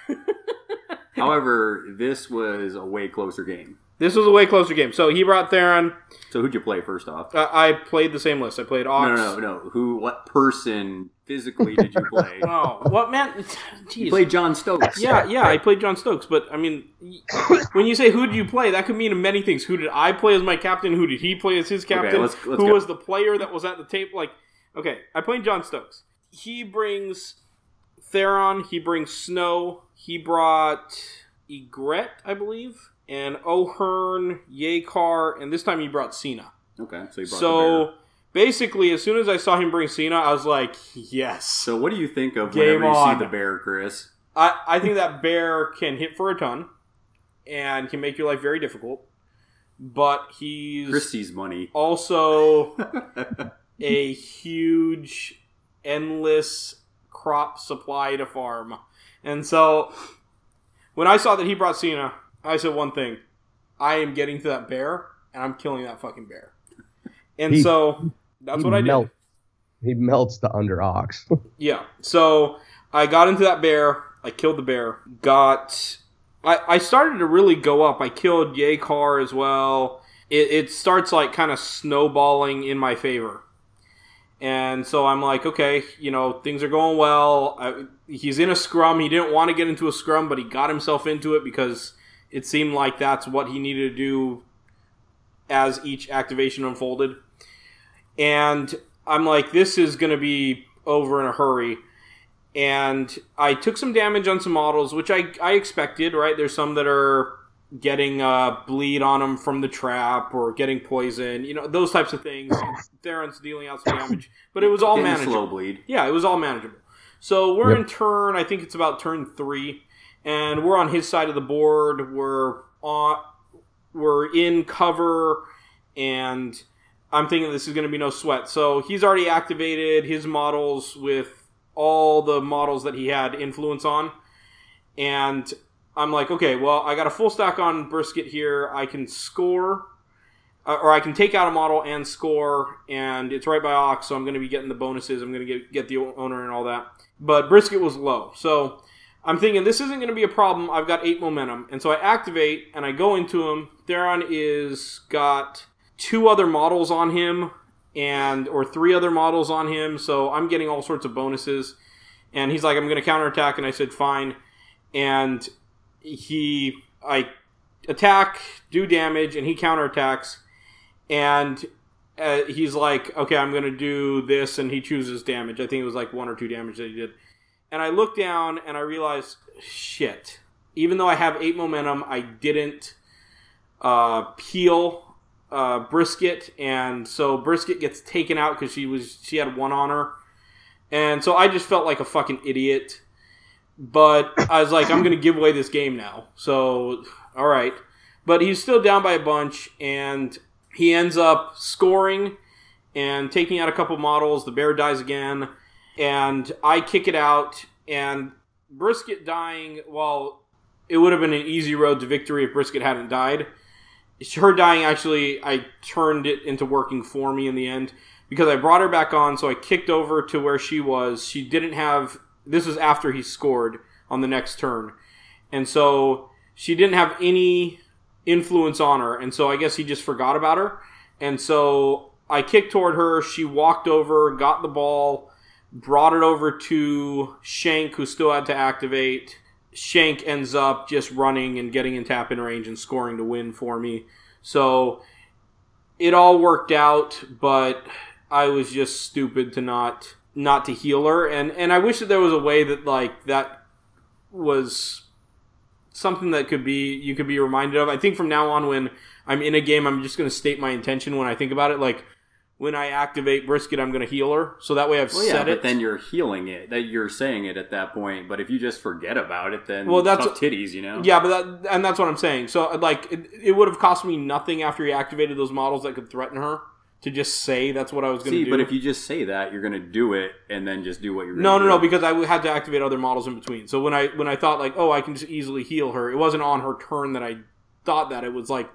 However, this was a way closer game.
This was a way closer game. So he brought Theron.
So who'd you play first off?
I played the same list. I played Ox.
No. What person physically did you play?
Oh, what man? Jeez.
You played John Stokes.
Yeah, I played John Stokes. But, I mean, when you say who did you play, that could mean many things. Who did I play as my captain? Who did he play as his captain?
Okay, let's
who
go.
was the player that was at the table? Like, okay, I played John Stokes. He brings Theron. He brings Snow. He brought Egret, I believe. And O'Hearn, Yeakar, and this time he brought Cena.
Okay, so he brought the bear.
Basically, as soon as I saw him bring Cena, I was like, yes.
So what do you think of
Game
whenever
on.
you see the bear, Chris?
I think that bear can hit for a ton and can make your life very difficult. But he's
Chris sees money.
Also a huge, endless crop supply to farm. And so, when I saw that he brought Cena, I said one thing. I am getting to that bear, and I'm killing that fucking bear. And so, that's what I did.
He melts the under ox.
Yeah. So, I got into that bear. I killed the bear. I started to really go up. I killed Yeakar as well. It starts like kind of snowballing in my favor. And so I'm like, okay, things are going well. He's in a scrum. He didn't want to get into a scrum, but he got himself into it because it seemed like that's what he needed to do as each activation unfolded. And I'm like, this is going to be over in a hurry. And I took some damage on some models, which I expected, right? There's some that are getting bleed on them from the trap or getting poison, those types of things. Theron's dealing out some damage. But it was all manageable.
Slow bleed.
Yeah, it was all manageable. So we're in turn, I think it's about turn 3. And we're on his side of the board. We're in cover, and I'm thinking this is going to be no sweat. So he's already activated his models with all the models that he had influence on. And I'm like, okay, well, I got a full stack on Brisket here. I can score, or I can take out a model and score, and it's right by Ox, so I'm going to be getting the bonuses. I'm going to get the owner and all that. But Brisket was low, so I'm thinking this isn't going to be a problem. I've got 8 momentum. And so I activate, and I go into him. Theron is got 2 other models on him, or 3 other models on him, so I'm getting all sorts of bonuses. And he's like, I'm going to counterattack, and I said, fine. And I attack, do damage, and he counterattacks. And he's like, okay, I'm going to do this, and he chooses damage. I think it was like 1 or 2 damage that he did. And I looked down, and I realized, shit. Even though I have 8 momentum, I didn't heal Brisket, and so Brisket gets taken out because she had 1 on her. And so I just felt like a fucking idiot. But I was like, I'm going to give away this game now. So, all right. But he's still down by a bunch, and he ends up scoring and taking out a couple models. The bear dies again, and I kick it out. And Brisket dying, well, it would have been an easy road to victory if Brisket hadn't died. Her dying, actually, I turned it into working for me in the end, because I brought her back on, so I kicked over to where she was. She didn't have... This was after he scored on the next turn. And so she didn't have any influence on her, and so I guess he just forgot about her. And so I kicked toward her. She walked over, got the ball, brought it over to Shank, who still had to activate. Shank ends up just running and getting in tap-in range and scoring to win for me. So it all worked out, but I was just stupid to not to heal her. And I wish that there was a way that, like, that was something that you could be reminded of. I think from now on, when I'm in a game, I'm just going to state my intention when I think about it. Like, when I activate Brisket, I'm going to heal her. So that way I've set it.
But then you're healing it. That you're saying it at that point. But if you just forget about it, then
that's
tough titties, you know?
Yeah, but that's what I'm saying. So, like, it would have cost me nothing after he activated those models that could threaten her to just say that's what I was going to do.
But if you just say that, you're going to do it and then just do what you're going to do.
No, because I had to activate other models in between. So when I thought, like, oh, I can just easily heal her, it wasn't on her turn that I thought that. It was, like,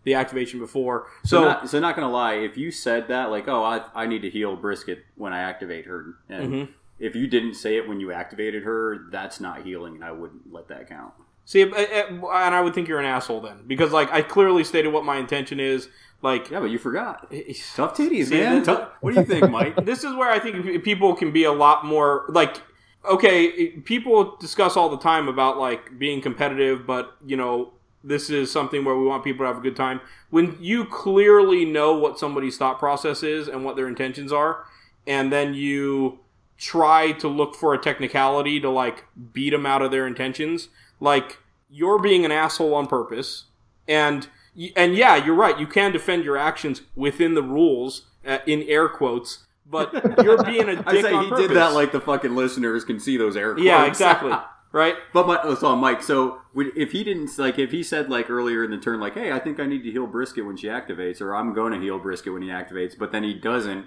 the activation before. So
not going to lie, if you said that, like, oh, I need to heal Brisket when I activate her, and if you didn't say it when you activated her, that's not healing, and I wouldn't let that count.
See, and I would think you're an asshole then, because, like, I clearly stated what my intention is. Like,
yeah, but you forgot. Tough titties, man. What do you think, Mike?
This is where I think people can be a lot more, like, okay, people discuss all the time about, like, being competitive, but, you know, this is something where we want people to have a good time. When you clearly know what somebody's thought process is and what their intentions are, and then you try to look for a technicality to, like, beat them out of their intentions, like, you're being an asshole on purpose, and yeah, you're right, you can defend your actions within the rules, in air quotes, but you're being a dick
I say
on
he
purpose.
did that like the fucking listeners can see those air quotes.
Yeah, exactly. Right?
But Mike, so if he didn't, like, if he said, like, earlier in the turn, like, hey, I think I need to heal Brisket when she activates, or I'm going to heal Brisket when he activates, but then he doesn't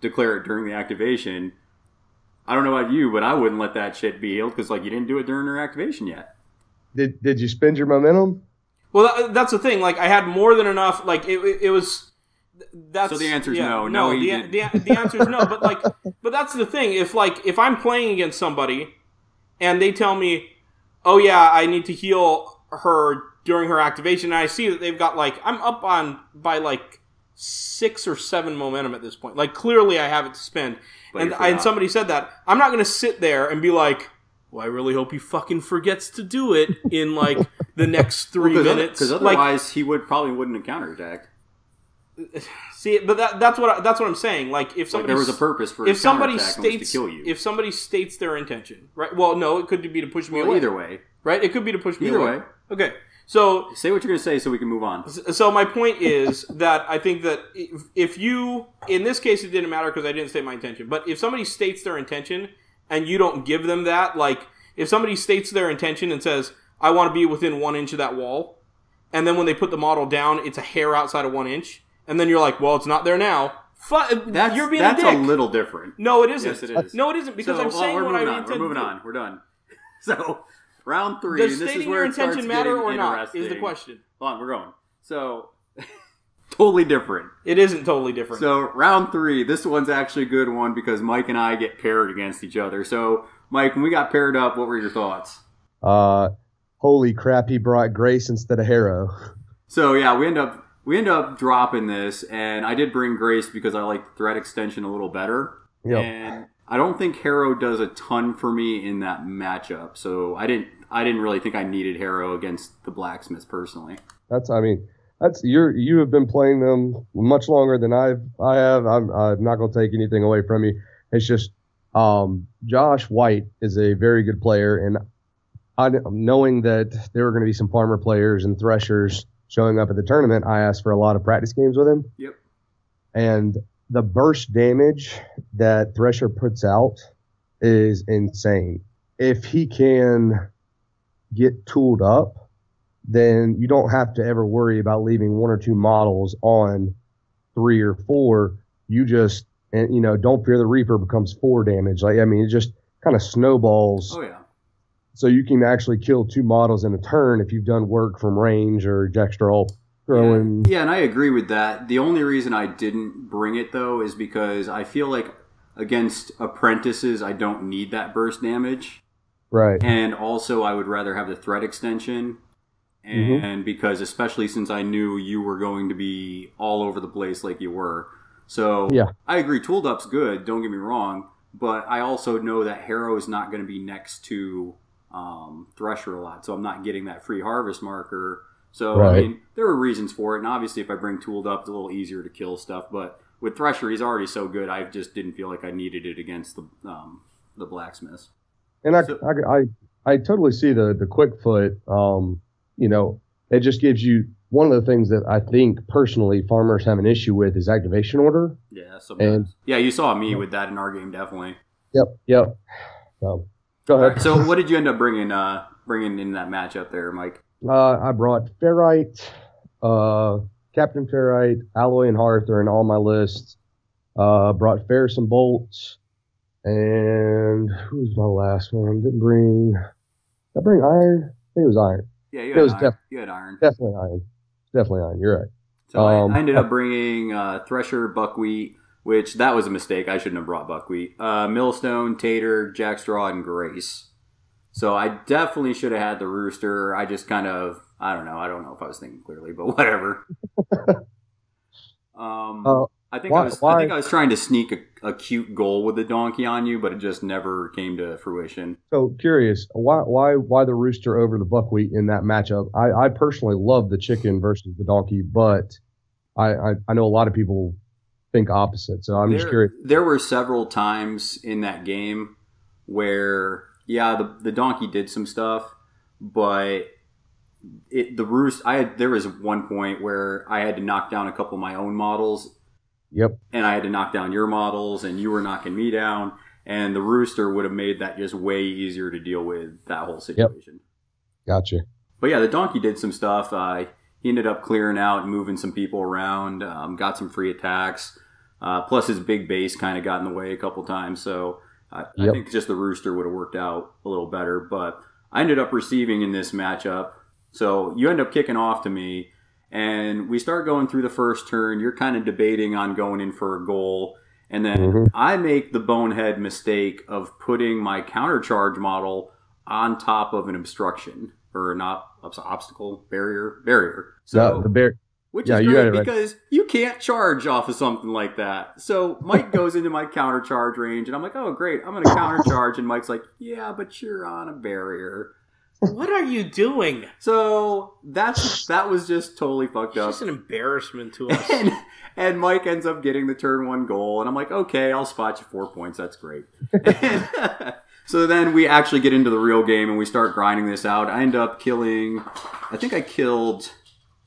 declare it during the activation, I don't know about you, but I wouldn't let that shit be healed, because, like, you didn't do it during her activation yet.
Did you spend your momentum?
Well, that's the thing. Like, I had more than enough. Like, it was. That's,
so the answer is no.
No,
he
the answer is no. But, like, but that's the thing. If I'm playing against somebody, and they tell me, oh yeah, I need to heal her during her activation, and I see that they've got, like, I'm up by like 6 or 7 momentum at this point. Like, clearly I have it to spend. And somebody said that. I'm not going to sit there and be like, well, I really hope he fucking forgets to do it in, like, the next 3 minutes.
Because otherwise, he probably wouldn't have counterattacked.
See, but that's what I'm saying. Like, if somebody,
there was a purpose for his counterattack, was to kill you.
If somebody states their intention, right? Well, no, it could be to push me away.
Either way,
right? It could be to push me
either
away.
way.
Okay, so
say what you're going to say, so we can move on.
So my point is that I think that if you, in this case, it didn't matter because I didn't state my intention. But if somebody states their intention and you don't give them that, like, if somebody states their intention and says, I want to be within 1 inch of that wall, and then when they put the model down, it's a hair outside of 1 inch, and then you're like, well, it's not there now. You're being a dick.
That's a little different.
No, it isn't.
Yes, it is.
No, it isn't, because I'm saying what I intend to do.
We're moving on. We're done. So, round 3.
Does
this
stating
is where
your
it starts
intention matter or
getting
not, is the
interesting.
question.
Hold on, we're going. So, totally different.
It isn't totally different.
So, round 3, this one's actually a good one because Mike and I get paired against each other. So, Mike, when we got paired up, what were your thoughts?
Holy crap, he brought Grace instead of Harrow.
So, yeah, we end up dropping this, and I did bring Grace because I like the threat extension a little better.
Yep.
And I don't think Harrow does a ton for me in that matchup. So I didn't really think I needed Harrow against the Blacksmiths personally.
You have been playing them much longer than I have. I'm not going to take anything away from you. It's just Josh White is a very good player, and knowing that there were going to be some farmer players and threshers showing up at the tournament, I asked for a lot of practice games with him.
Yep.
And the burst damage that Thresher puts out is insane. If he can get tooled up, then you don't have to ever worry about leaving 1 or 2 models on 3 or 4. You just, don't fear the Reaper becomes 4 damage. It just kind of snowballs.
Oh, yeah.
So you can actually kill 2 models in a turn if you've done work from range or Jackstraw throwing.
Yeah, and I agree with that. The only reason I didn't bring it, though, is because I feel like against apprentices, I don't need that burst damage.
Right.
And also, I would rather have the threat extension. And because, especially since I knew you were going to be all over the place like you were. So,
yeah.
I agree, Tooled Up's good, don't get me wrong. But I also know that Harrow is not going to be next to Thresher a lot. So, I'm not getting that free harvest marker. So,
right.
There were reasons for it. And obviously, if I bring Tooled Up, it's a little easier to kill stuff. But with Thresher, he's already so good, I just didn't feel like I needed it against the Blacksmiths.
And I totally see the quick foot. It just gives you one of the things that I think personally farmers have an issue with is activation order.
Yeah, sometimes. Yeah, you saw me with that in our game, definitely.
Yep. Go ahead.
Right, so what did you end up bringing in that matchup there, Mike?
I brought Ferrite, Captain Ferrite, Alloy, and Hearth are in all my lists. Brought Ferris and Bolts. And who was my last one? Did I bring Iron? I think it was Iron.
Yeah, you had Iron.
Definitely Iron. Definitely Iron. You're right.
So I ended up bringing Thresher, Buckwheat, which that was a mistake. I shouldn't have brought Buckwheat. Millstone, Tater, Jackstraw, and Grace. So I definitely should have had the Rooster. I just kind of, I don't know if I was thinking clearly, but whatever. I think I was trying to sneak a cute goal with the donkey on you, but it just never came to fruition.
So curious, why the Rooster over the Buckwheat in that matchup? I personally love the chicken versus the donkey, but I know a lot of people think opposite. So I'm just curious.
There were several times in that game where, the donkey did some stuff, but there was one point where I had to knock down a couple of my own models.
Yep.
And I had to knock down your models, and you were knocking me down. And the Rooster would have made that just way easier to deal with, that whole situation.
Yep. Gotcha.
But yeah, the donkey did some stuff. He ended up clearing out and moving some people around, got some free attacks. Plus his big base kind of got in the way a couple times. So I think just the Rooster would have worked out a little better. But I ended up receiving in this matchup. So you end up kicking off to me. And we start going through the first turn. You're kind of debating on going in for a goal. And then I make the bonehead mistake of putting my countercharge model on top of an obstruction. Or not obstacle, barrier. So
the bear.
Which is great because you can't charge off of something like that. So Mike goes into my countercharge range. And I'm like, oh, great. I'm going to countercharge. And Mike's like, yeah, but you're on a barrier.
What are you doing?
So that was just totally fucked up.
It's just an embarrassment to us.
And Mike ends up getting the turn 1 goal. And I'm like, okay, I'll spot you 4 points. That's great. So then we actually get into the real game and we start grinding this out. I end up killing, I think I killed,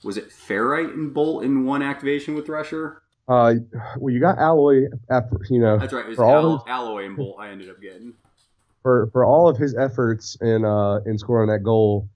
was it Ferrite and Bolt in 1 activation with Thresher?
Well, you got Alloy after,
That's right. It was Alloy and Bolt I ended up getting.
For all of his efforts in scoring that goal,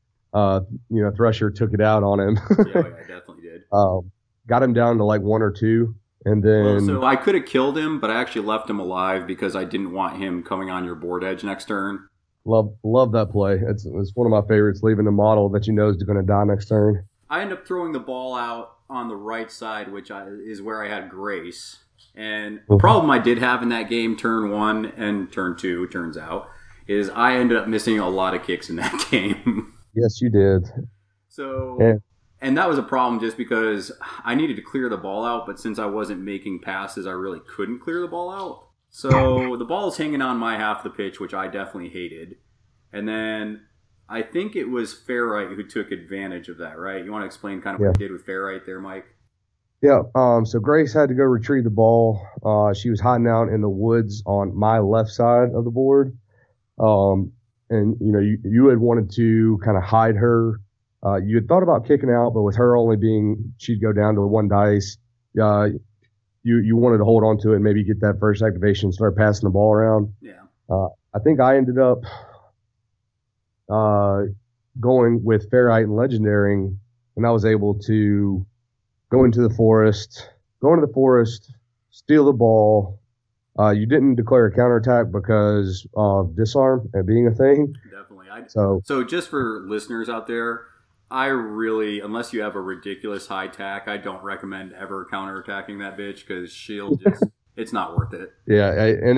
Thresher took it out on him.
Yeah, definitely did.
Got him down to like 1 or 2, and then.
So I could have killed him, but I actually left him alive because I didn't want him coming on your board edge next turn.
Love that play. It's one of my favorites. Leaving the model that you know is going to die next turn.
I end up throwing the ball out on the right side, which is where I had Grace. And the problem I did have in that game, turn 1 and turn 2, turns out, is I ended up missing a lot of kicks in that game.
Yes, you did.
So, and that was a problem just because I needed to clear the ball out, but since I wasn't making passes, I really couldn't clear the ball out. So the ball's hanging on my half of the pitch, which I definitely hated. And then I think it was Fairright who took advantage of that, right? You want to explain kind of what he did with Fairright there, Mike?
Yeah. So Grace had to go retrieve the ball. She was hiding out in the woods on my left side of the board. And you had wanted to kind of hide her. You had thought about kicking out, but with her only she'd go down to one dice. You wanted to hold on to it and maybe get that first activation and start passing the ball around.
Yeah.
I think I ended up going with Fairlight and Legendaring, and I was able to go into the forest, steal the ball. You didn't declare a counterattack because of disarm and being a thing.
Definitely. So just for listeners out there, I really, unless you have a ridiculous high tack, I don't recommend ever counterattacking that bitch because she'll just, it's not worth it. Yeah,
and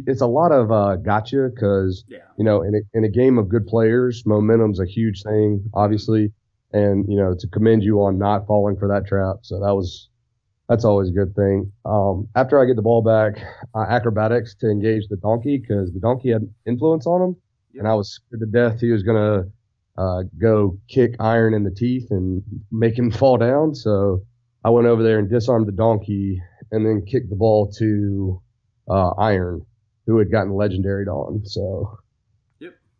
it's a lot of gotcha because, in a game of good players, momentum's a huge thing, obviously. And, to commend you on not falling for that trap. So that's always a good thing. After I get the ball back, acrobatics to engage the donkey because the donkey had influence on him. Yep. And I was scared to death he was going to go kick Iron in the teeth and make him fall down. So I went over there and disarmed the donkey and then kicked the ball to Iron, who had gotten legendaried on. So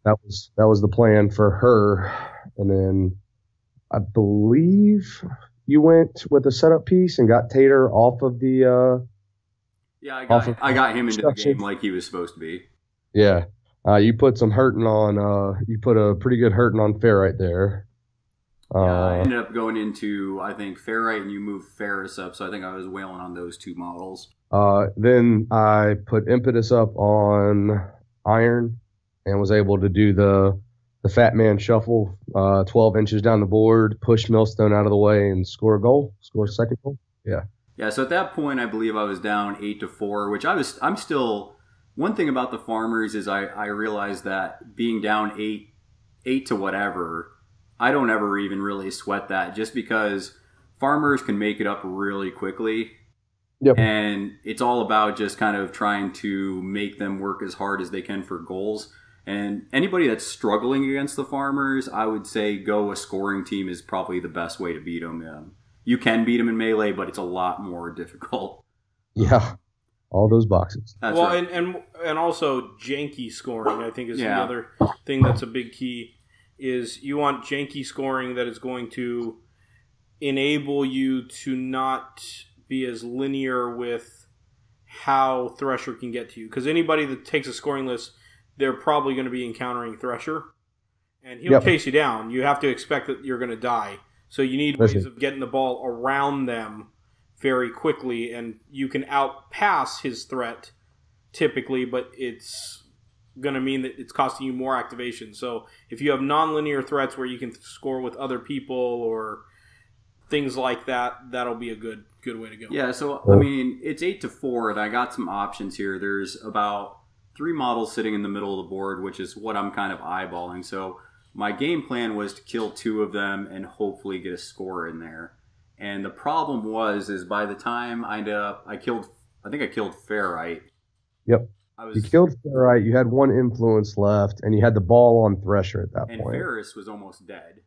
that was the plan for her. And then I believe you went with a setup piece and got Tater off of the
I got him into the game like he was supposed to be.
Yeah. You put some hurting on. You put a pretty good hurting on Fairright there.
I ended up going into, I think, Fairright, and you moved Ferris up, so I think I was wailing on those two models.
Then I put Impetus up on Iron and was able to do the Fat Man Shuffle, 12 inches down the board, push Millstone out of the way, and score a second goal. Yeah.
Yeah, so at that point, I believe I was down 8-4, which I'm still... One thing about the Farmers is I realized that being down 8 to whatever, I don't ever even really sweat that just because Farmers can make it up really quickly.
Yep.
And it's all about just kind of trying to make them work as hard as they can for goals. And anybody that's struggling against the Farmers, I would say go a scoring team is probably the best way to beat them. You can beat them in melee, but it's a lot more difficult.
Yeah. All those boxes.
That's right. And also janky scoring, I think, is the other thing that's a big key. Is you want janky scoring that is going to enable you to not be as linear with how Thresher can get to you. Because anybody that takes a scoring list, they're probably going to be encountering Thresher, and he'll chase you down. You have to expect that you're going to die. So you need ways of getting the ball around them very quickly, and you can outpass his threat typically, but it's going to mean that it's costing you more activation. So if you have nonlinear threats where you can score with other people or things like that, that'll be a good way to go.
Yeah, so I mean, it's 8-4, and I got some options here. There's about 3 models sitting in the middle of the board, which is what I'm kind of eyeballing. So my game plan was to kill 2 of them and hopefully get a score in there. And the problem is by the time I killed Fairright.
Yep. You killed Fairright. You had 1 influence left, and you had the ball on Thresher at that point.
And Ferris was almost dead.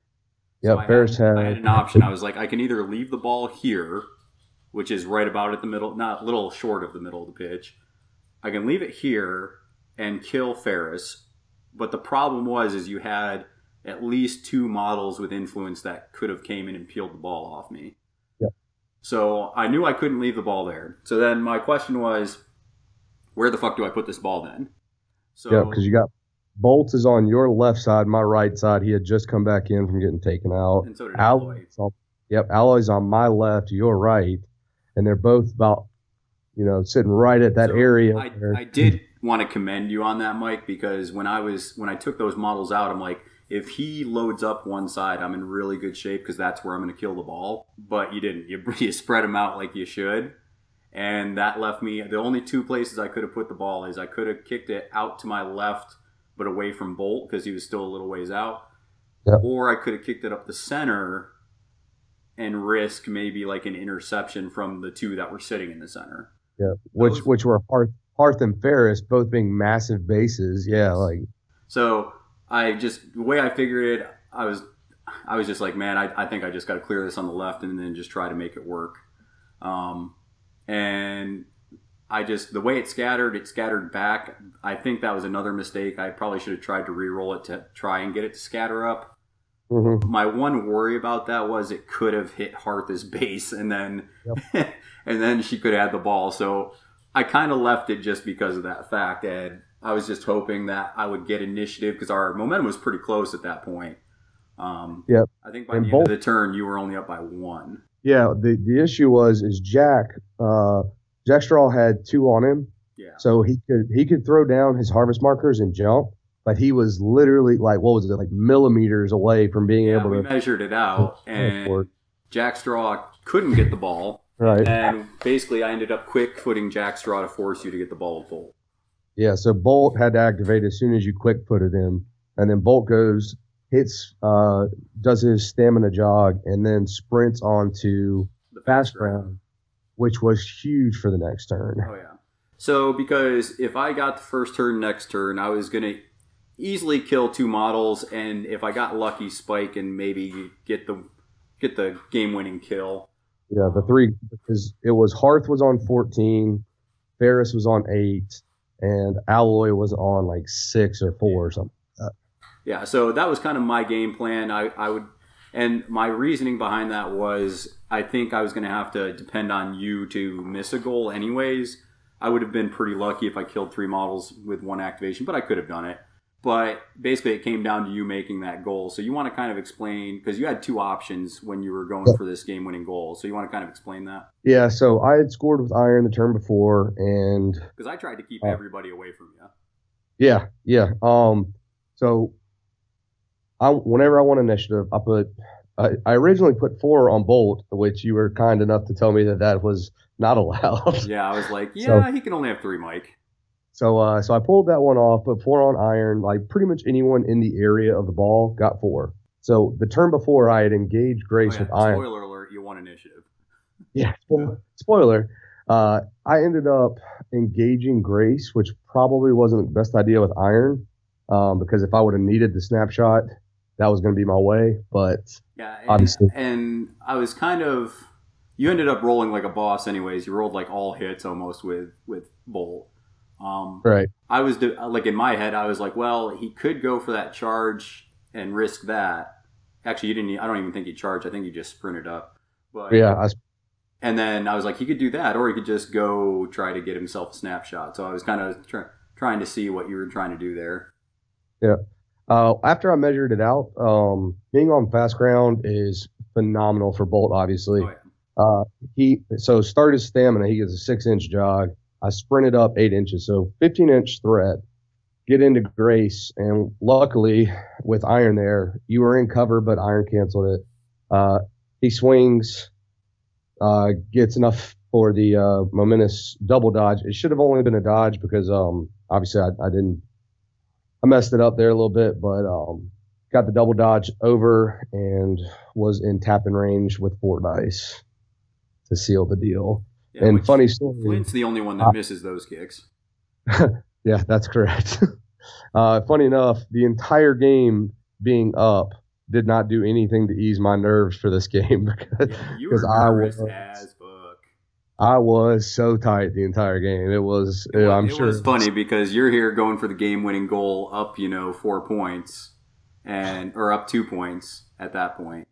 Yep,
so
Ferris
I had an option. I was like, I can either leave the ball here, which is right about at the middle, not a little short of the middle of the pitch. I can leave it here and kill Ferris. But the problem is you had at least 2 models with influence that could have came in and peeled the ball off me.
Yep.
So I knew I couldn't leave the ball there. So then my question was, where the fuck do I put this ball then? So
yeah, because you got Bolts is on your left side, my right side. He had just come back in from getting taken out.
And so did Alloy.
Alloy's on my left, your right, and they're both about, sitting right at that area.
I did want to commend you on that, Mike, because when I took those models out, I'm like, if he loads up one side, I'm in really good shape because that's where I'm going to kill the ball. But you didn't. You spread them out like you should. And that left me, the only 2 places I could have put the ball is I could have kicked it out to my left, but away from Bolt because he was still a little ways out.
Yep.
Or I could have kicked it up the center and risk maybe like an interception from the 2 that were sitting in the center.
Yeah, which were Hearth and Ferris both being massive bases. Yeah, like
So the way I figured it, I was just like, man, I think I just got to clear this on the left and then just try to make it work. And the way it scattered back. I think that was another mistake. I probably should have tried to re-roll it to try and get it to scatter up.
mm-hmm.
My one worry about that was it could have hit Hearth's base and then,
Yep.
and then she could have had the ball. So I kind of left it just because of that fact. And I was just hoping that I would get initiative because our momentum was pretty close at that point.
Yep.
I think by the end of the turn, you were only up by 1.
Yeah, the issue is Jack Straw had 2 on him.
Yeah.
So he could throw down his harvest markers and jump, but he was literally like, what was it, like millimeters away from being able
we
to
measured it out, and Jack Straw couldn't get the ball.
Right.
And basically, I ended up quick footing Jack Straw to force you to get the ball with Bolt.
Yeah, so Bolt had to activate as soon as you quick footed him, and then Bolt goes, hits, does his stamina jog, and then sprints onto
The
fast ground, which was huge for the next turn.
Oh, yeah. So, because if I got the first turn, next turn, I was going to easily kill 2 models, and if I got lucky, spike and maybe get the game-winning kill.
Yeah, the 3, because it was Hearth was on 14, Ferris was on 8, and Alloy was on like 6 or 4 or something.
Yeah, so that was kind of my game plan. And my reasoning behind that was I think I was going to have to depend on you to miss a goal anyways. I would have been pretty lucky if I killed 3 models with 1 activation, but I could have done it. But basically it came down to you making that goal. So you want to kind of explain, because you had 2 options when you were going for this game-winning goal. So you want to kind of explain that?
Yeah, so I had scored with Iron the turn before, and
because I tried to keep everybody away from you.
Yeah. So whenever I won initiative, I originally put 4 on Bolt, which you were kind enough to tell me that was not allowed.
Yeah, I was like, he can only have 3, Mike.
So I pulled that one off, put 4 on Iron. Like pretty much anyone in the area of the ball got 4. So the turn before I had engaged Grace with Iron.
Spoiler alert, you won initiative.
Yeah, spoiler. I ended up engaging Grace, which probably wasn't the best idea with Iron, because if I would have needed the snapshot, that was going to be my way. But
yeah,
obviously,
and I was you ended up rolling like a boss, anyways. You rolled like all hits almost with Bolt.
Right.
I was like in my head, I was like, well, he could go for that charge and risk that. Actually, you didn't. I don't even think he charged. I think he just sprinted up. But
yeah.
And then I was like, he could do that, or he could just go try to get himself a snapshot. So I was kind of trying to see what you were trying to do there.
Yeah. After I measured it out, being on fast ground is phenomenal for Bolt, obviously.
Oh, yeah.
So start his stamina, he gets a 6-inch jog. I sprinted up 8 inches, so 15-inch thread. Get into Grace, and luckily with Iron there, you were in cover, but Iron canceled it. He swings, gets enough for the momentous double dodge. It should have only been a dodge because obviously I messed it up there a little bit, but got the double dodge over and was in tapping range with 4 dice to seal the deal.
Yeah,
and funny story.
Flint's the only one that misses those kicks.
Yeah, that's correct. Funny enough, the entire game being up did not do anything to ease my nerves for this game because I was so tight the entire game. It was
funny because you're here going for the game-winning goal up, 4 points or up 2 points at that point.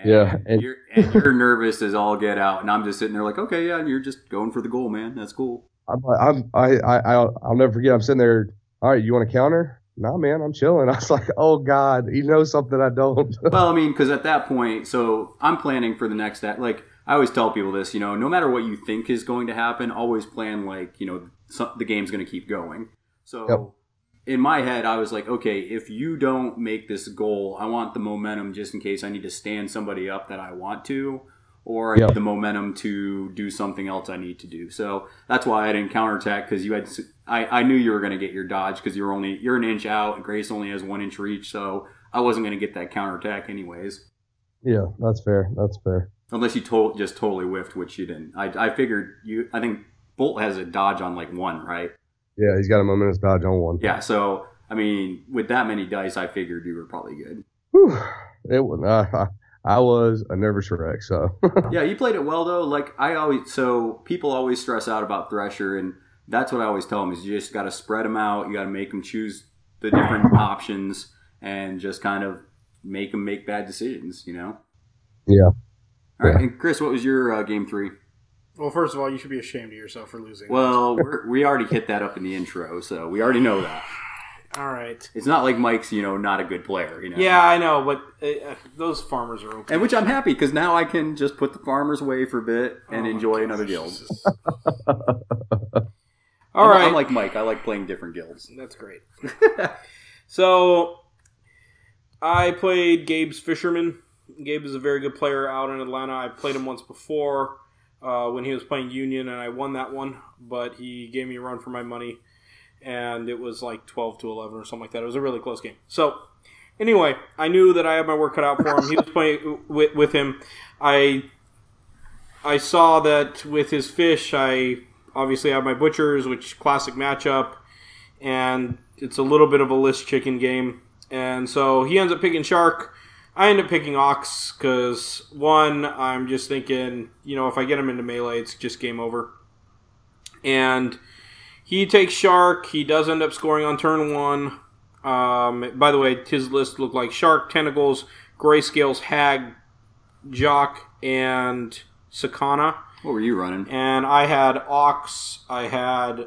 And you're nervous as all get out, and I'm just sitting there like, okay, yeah, you're just going for the goal, man. That's cool.
I'll never forget. I'm sitting there. All right, you want to counter? Nah, man, I'm chilling. I was like, oh God, he knows something I don't.
Well, I mean, because at that point, so I'm planning for the next act. Like I always tell people this, no matter what you think is going to happen, always plan like the game's going to keep going. So. Yep. In my head, I was like, okay, if you don't make this goal, I want the momentum just in case I need to stand somebody up that I want to, or I need the momentum to do something else I need to do. So that's why I didn't counterattack, because I knew you were going to get your dodge because you're an inch out, and Grace only has 1 inch reach, so I wasn't going to get that counterattack anyways.
Yeah, that's fair. That's fair.
Unless you just totally whiffed, which you didn't. I figured I think Bolt has a dodge on like 1, right?
Yeah, he's got a momentous dodge on one.
Yeah, so, I mean, with that many dice, I figured you were probably good.
Whew. I was a nervous wreck, so.
Yeah, you played it well, though. Like, people always stress out about Thresher, and that's what I always tell them, is you just got to spread them out. You got to make them choose the different options and just kind of make them make bad decisions, you know?
Yeah.
All right, and Chris, what was your game 3?
Well, first of all, you should be ashamed of yourself for losing.
Well, we already hit that up in the intro, so we already know that.
All right.
It's not like Mike's, not a good player,
Yeah, I know, but those farmers are okay.
And which I'm happy, because now I can just put the farmers away for a bit and enjoy another guild.
All right.
I'm like Mike. I like playing different guilds.
That's great. So, I played Gabe's Fisherman. Gabe is a very good player out in Atlanta. I played him once before when he was playing Union, and I won that one, but he gave me a run for my money. And it was like 12-11 or something like that. It was a really close game. So, anyway, I knew that I had my work cut out for him. He was playing with him. I saw that with his fish, I obviously have my butchers, which classic matchup, and it's a little bit of a list chicken game. And so he ends up picking shark. I end up picking ox because, one, I'm just thinking, if I get him into melee, it's just game over. And he takes shark. He does end up scoring on turn 1. By the way, his list looked like shark, tentacles, grayscales, hag, jock, and sakana.
What were you running?
And I had ox. I had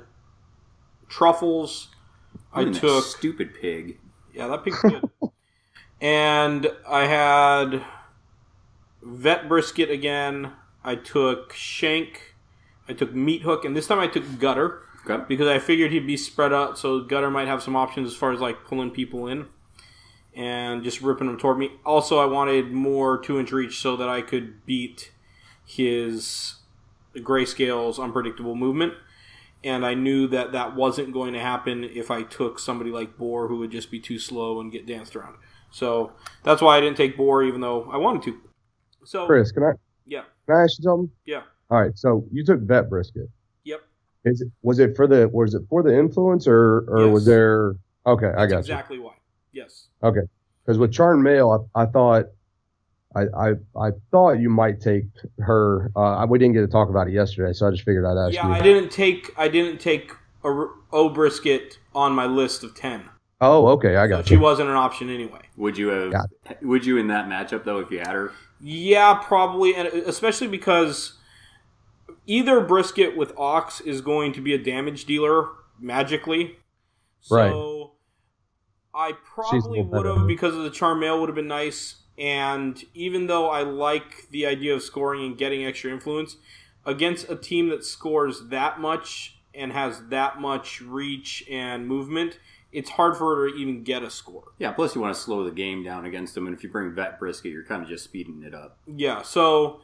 truffles. I took
that stupid pig.
Yeah, that pig's good. And I had vet brisket again. I took shank. I took meat hook, and this time I took gutter.
Okay.
Because I figured he'd be spread out, so Gutter might have some options as far as like pulling people in and just ripping them toward me. Also, I wanted more 2-inch reach so that I could beat his grayscale's unpredictable movement. And I knew that that wasn't going to happen if I took somebody like Boar, who would just be too slow and get danced around. So that's why I didn't take Boar, even though I wanted to. So,
Chris, can I ask you something?
Yeah.
All right, so you took vet brisket.
Yep.
Was it for the influence or
Yes.
was there? Okay, I got
exactly why. Yes.
Okay, because with Charn Mail, I thought you might take her. We didn't get to talk about it yesterday, so I just figured I'd ask you.
Yeah, I didn't take O brisket on my list of 10.
Oh, okay, I got
So she
you.
wasn't an option anyway.
Would you have? Would you in that matchup though if you had her?
Yeah, probably, and especially because either brisket with ox is going to be a damage dealer magically. So
Right.
I
She's a
probably
little
would
better.
have, because of the charm mail would have been nice. And even though I like the idea of scoring and getting extra influence, against a team that scores that much and has that much reach and movement, it's hard for her to even get a score.
Yeah. Plus, you want to slow the game down against them, and if you bring vet brisket, you're kind of just speeding it up.
Yeah, so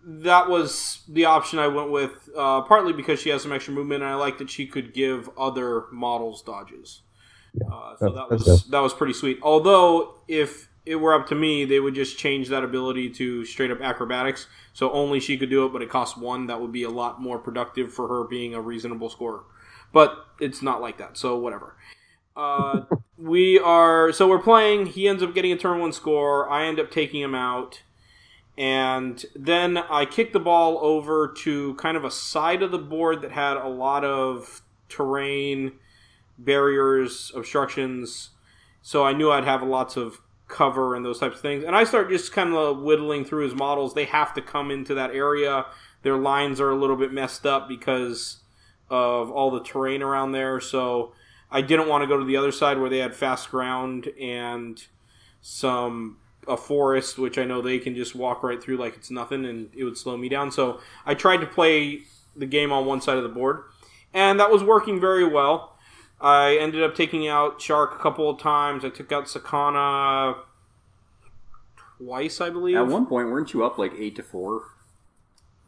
that was the option I went with, partly because she has some extra movement, and I like that she could give other models dodges. So that was pretty sweet. Although, if it were up to me, they would just change that ability to straight up acrobatics, so only she could do it, but it costs 1. That would be a lot more productive for her being a reasonable scorer. But it's not like that, so whatever. We're playing. He ends up getting a turn 1 score. I end up taking him out. And then I kicked the ball over to kind of a side of the board that had a lot of terrain, barriers, obstructions. So I knew I'd have lots of cover and those types of things. And I start just kind of whittling through his models. They have to come into that area. Their lines are a little bit messed up because of all the terrain around there. So I didn't want to go to the other side where they had fast ground and a forest, which I know they can just walk right through like it's nothing, and it would slow me down. So I tried to play the game on one side of the board, and that was working very well. I ended up taking out Shark a couple of times. I took out Sakana twice, I believe.
At one point, weren't you up like 8-4?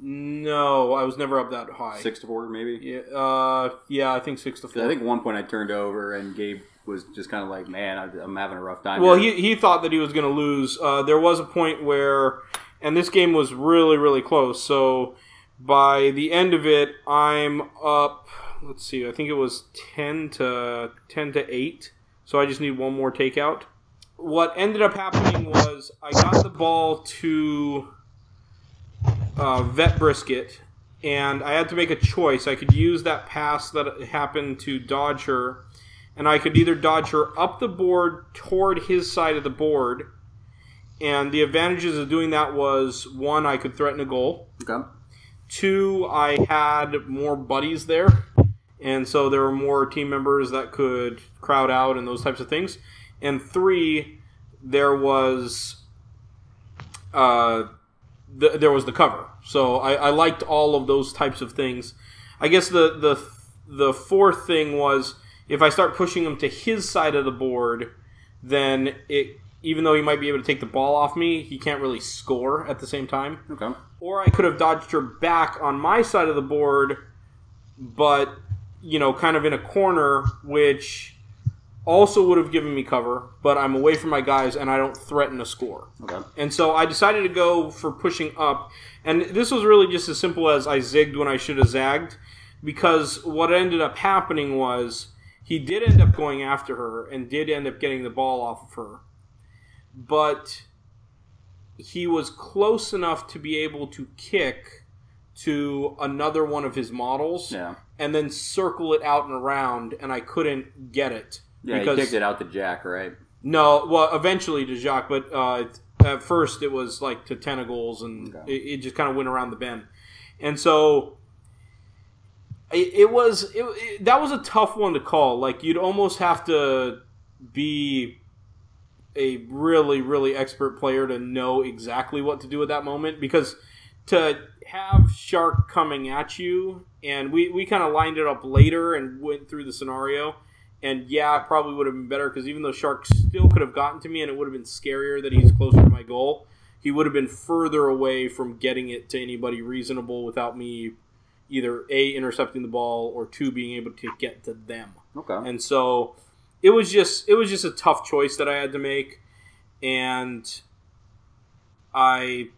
No, I was never up that high.
6-4, maybe?
Yeah, I think 6-4.
I think at one point I turned over and Gabe was just kind of like, man, I'm having a rough time.
Well,
here.
he thought that he was going to lose. There was a point where, and this game was really, really close. So by the end of it, I'm up let's see. I think it was 10-8. So I just need one more takeout. What ended up happening was I got the ball to Vet Brisket, and I had to make a choice. I could use that pass that happened to dodge her, and I could either dodge her up the board toward his side of the board, and the advantages of doing that was, 1, I could threaten a goal.
Okay.
2, I had more buddies there, and so there were more team members that could crowd out and those types of things. And 3, there was there was the cover. So I liked all of those types of things. I guess the fourth thing was, if I start pushing him to his side of the board, then even though he might be able to take the ball off me, he can't really score at the same time.
Okay.
Or I could have dodged her back on my side of the board, but, kind of in a corner, which also would have given me cover, but I'm away from my guys and I don't threaten a score.
Okay.
And so I decided to go for pushing up. And this was really just as simple as I zigged when I should have zagged, because what ended up happening was he did end up going after her and did end up getting the ball off of her. But he was close enough to be able to kick to another one of his models and then circle it out and around, and I couldn't get it.
Yeah, he kicked it out to Jack, right?
No, well, eventually to Jacques, but at first it was like to tentacles, and it just kind of went around the bend. And so that was a tough one to call. Like, you'd almost have to be a really, really expert player to know exactly what to do at that moment, because to have Shark coming at you, and we kind of lined it up later and went through the scenario, and it probably would have been better, because even though Shark still could have gotten to me and it would have been scarier that he's closer to my goal, he would have been further away from getting it to anybody reasonable without me either A, intercepting the ball, or 2, being able to get to them.
Okay.
And so it was just a tough choice that I had to make, and I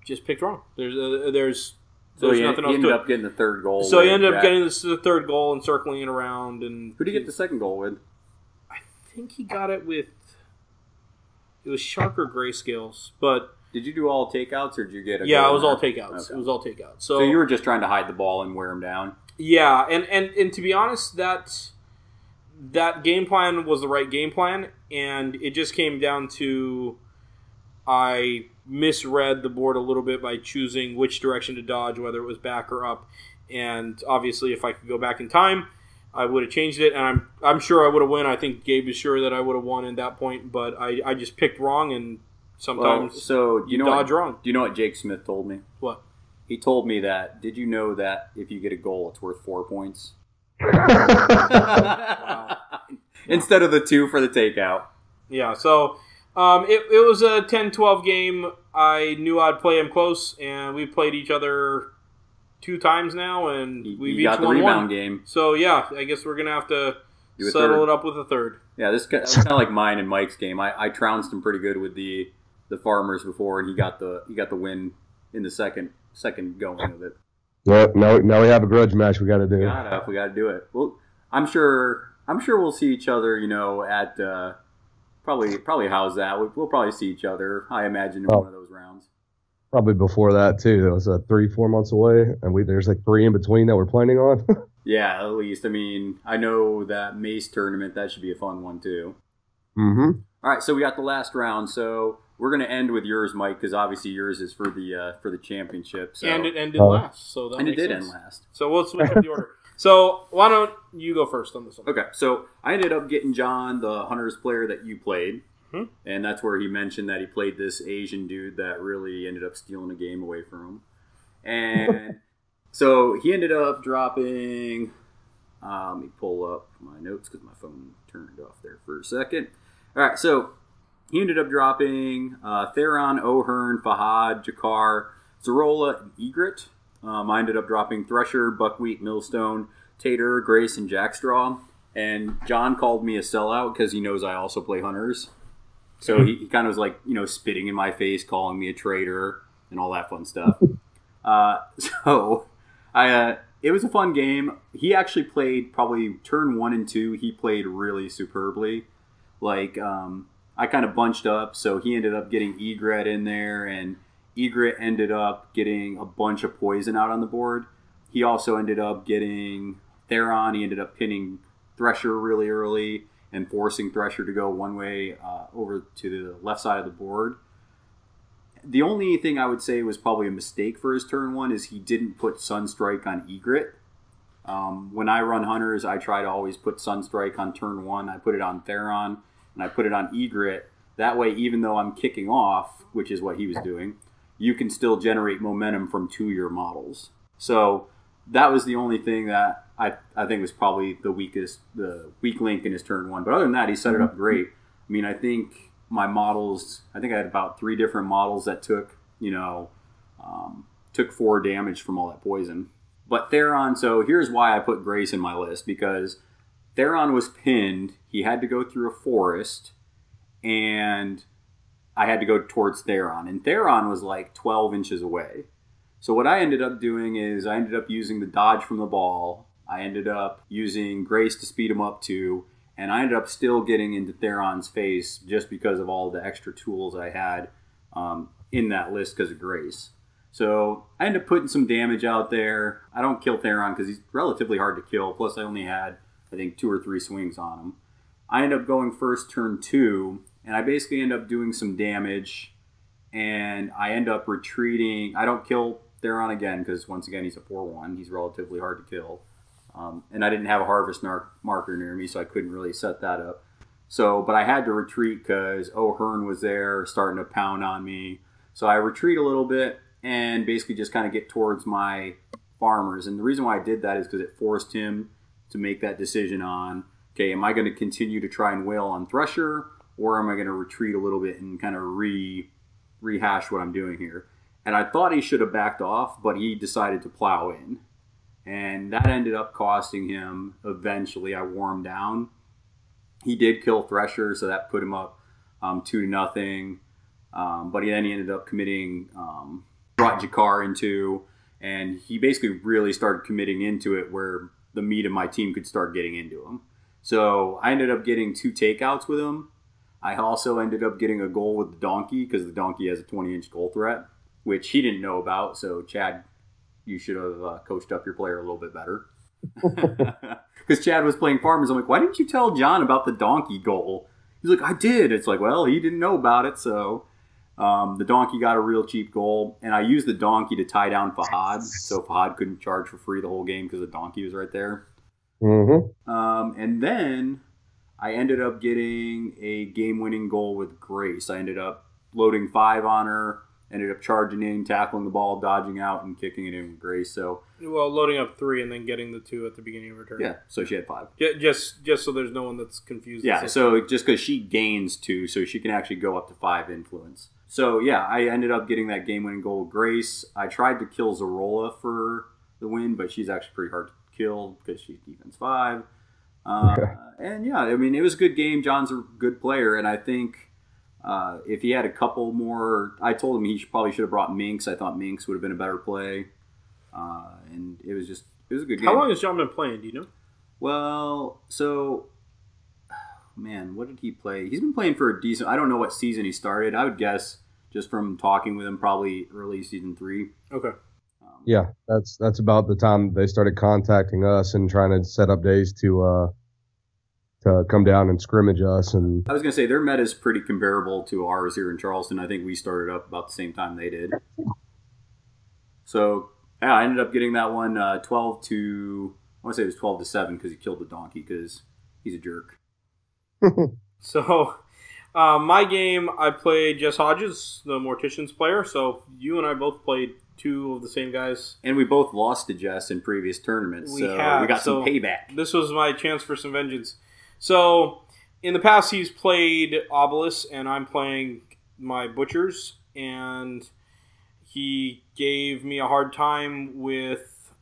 just picked wrong. There's nothing else to it.
He ended up getting the third goal.
So he ended up getting the third goal and circling it around. And
who did he get the second goal with?
I think he got it with, it was Shark or Grayscales, but
did you do all takeouts, or did you get a
yeah,
goal
it was all
there?
takeouts.
Okay.
It was all takeouts.
So you were just trying to hide the ball and wear him down?
Yeah, and to be honest, that game plan was the right game plan, and it just came down to I misread the board a little bit by choosing which direction to dodge, whether it was back or up. And obviously, if I could go back in time, I would have changed it, and I'm sure I would have won. I think Gabe is sure that I would have won at that point, but I just picked wrong, and sometimes you dodge wrong.
Do you know what Jake Smith told me?
What?
He told me that, did you know that if you get a goal, it's worth 4 points?
Wow.
Instead of the 2 for the takeout.
Yeah, so it was a 10-12 game. I knew I'd play him close, and we played each other 2 times now, and we've each
got the
won
rebound
1.
game.
So, yeah, I guess we're going to have to settle it up with a third.
Yeah, this is kind of like mine and Mike's game. I trounced him pretty good with the Farmers before, and he got the win in the second going of it.
Well, now we have a grudge match we got to do.
We got to do it. Well, I'm sure we'll see each other. At probably how's that? We'll probably see each other. I imagine in one of those rounds.
Probably before that too. It was 3-4 months away, and there's like 3 in between that we're planning on.
Yeah, at least. I mean, I know that Mace tournament, that should be a fun one too.
Mm-hmm.
All right, so we got the last round. So we're going to end with yours, Mike, because obviously yours is for the championship. So.
And it ended last, so that
and it
makes
did
sense.
end last.
So we'll switch up the order. So why don't you go first on this one?
Okay, so I ended up getting John, the Hunters player that you played, and that's where he mentioned that he played this Asian dude that really ended up stealing a game away from him. And so he ended up dropping, let me pull up my notes because my phone turned off there for a second. All right, so he ended up dropping Theron, O'Hearn, Fahad, Jakar, Zarola, and Egret. I ended up dropping Thresher, Buckwheat, Millstone, Tater, Grace, and Jackstraw. And John called me a sellout because he knows I also play Hunters. So he kind of was like, spitting in my face, calling me a traitor, and all that fun stuff. So I It was a fun game. He actually played probably turn 1 and 2. He played really superbly. Like, I kind of bunched up, so he ended up getting Egret in there, and Egret ended up getting a bunch of poison out on the board. He also ended up getting Theron. He ended up pinning Thresher really early and forcing Thresher to go one way over to the left side of the board. The only thing I would say was probably a mistake for his turn 1 is he didn't put Sunstrike on Egret. When I run Hunters, I try to always put Sunstrike on turn 1. I put it on Theron, and I put it on Egret. That way, even though I'm kicking off, which is what he was doing, you can still generate momentum from 2 of your models. So that was the only thing that I think was probably the weak link in his turn 1. But other than that, he set it up great. I mean, I think my models, I think I had about 3 different models that took 4 damage from all that poison. But Theron, so here's why I put Grace in my list, because Theron was pinned, he had to go through a forest, and I had to go towards Theron. And Theron was like 12 inches away. So what I ended up doing is I ended up using the dodge from the ball, I ended up using Grace to speed him up to, and I ended up still getting into Theron's face just because of all the extra tools I had in that list because of Grace. So I ended up putting some damage out there. I don't kill Theron because he's relatively hard to kill. Plus I only had, I think, 2 or 3 swings on him. I ended up going first turn 2, and I basically end up doing some damage, and I end up retreating. I don't kill Theron again because, once again, he's a 4-1. He's relatively hard to kill. And I didn't have a harvest marker near me, so I couldn't really set that up. So, but I had to retreat because O'Hearn was there starting to pound on me. So I retreat a little bit and basically just kind of get towards my farmers. And the reason why I did that is because it forced him to make that decision on, okay, am I going to continue to try and wail on Thresher, or am I going to retreat a little bit and kind of rehash what I'm doing here? And I thought he should have backed off, but he decided to plow in. And that ended up costing him, eventually, I wore him down. He did kill Thresher, so that put him up 2-0. But then he ended up committing, brought Jakar into, and he basically really started committing into it where the meat of my team could start getting into him. So I ended up getting 2 takeouts with him. I also ended up getting a goal with the donkey because the donkey has a 20-inch goal threat, which he didn't know about. So Chad, you should have coached up your player a little bit better. Because Chad was playing farmers. I'm like, why didn't you tell John about the donkey goal? He's like, I did. It's like, well, he didn't know about it. So the donkey got a real cheap goal. And I used the donkey to tie down Fahad. So Fahad couldn't charge for free the whole game because the donkey was right there.
Mm-hmm.
And then I ended up getting a game-winning goal with Grace. I ended up loading 5 on her. Ended up charging in, tackling the ball, dodging out, and kicking it in with Grace. So,
well, loading up 3 and then getting the 2 at the beginning of her turn.
Yeah, so she had 5.
Just so there's no one that's confused.
Yeah, so just because she gains 2, so she can actually go up to 5 influence. So, yeah, I ended up getting that game-winning goal with Grace. I tried to kill Zarola for the win, but she's actually pretty hard to kill because she's defense 5. And, yeah, I mean, it was a good game. John's a good player, and I think... if he had a couple more, I told him he probably should have brought Minx. I thought Minx would have been a better play. And it was a good game.
How long has John been playing? Do you know?
Well, so, man, what did he play? He's been playing for a decent, I don't know what season he started. I would guess, just from talking with him, probably early season 3.
Okay.
Yeah, that's about the time they started contacting us and trying to set up days to come down and scrimmage us. And
I was going to say, their meta is pretty comparable to ours here in Charleston. I think we started up about the same time they did. So, yeah, I ended up getting that one 12 to, I want to say it was 12-7 because he killed the donkey because he's a jerk.
So, my game, I played Jess Hodges, the Mortician's player. So, you and I both played 2 of the same guys.
And we both lost to Jess in previous tournaments. We got some payback.
This was my chance for some vengeance. So, in the past, he's played Obelisk, and I'm playing my Butchers, and he gave me a hard time with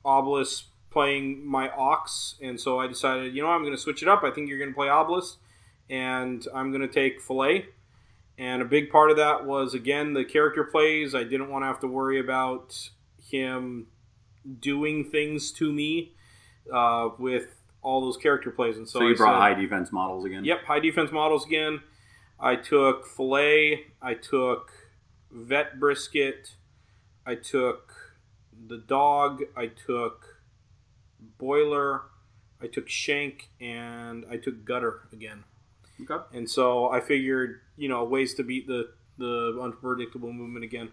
Obelisk playing my Ox, and so I decided, I'm going to switch it up. I think you're going to play Obelisk, and I'm going to take Filet. And a big part of that was, again, the character plays. I didn't want to have to worry about him doing things to me with all those character plays. And
So you brought high defense models again?
Yep, high defense models again. I took Filet. I took Vet Brisket. I took the Dog. I took Boiler. I took Shank. And I took Gutter again.
Okay.
And so I figured, ways to beat the unpredictable movement again.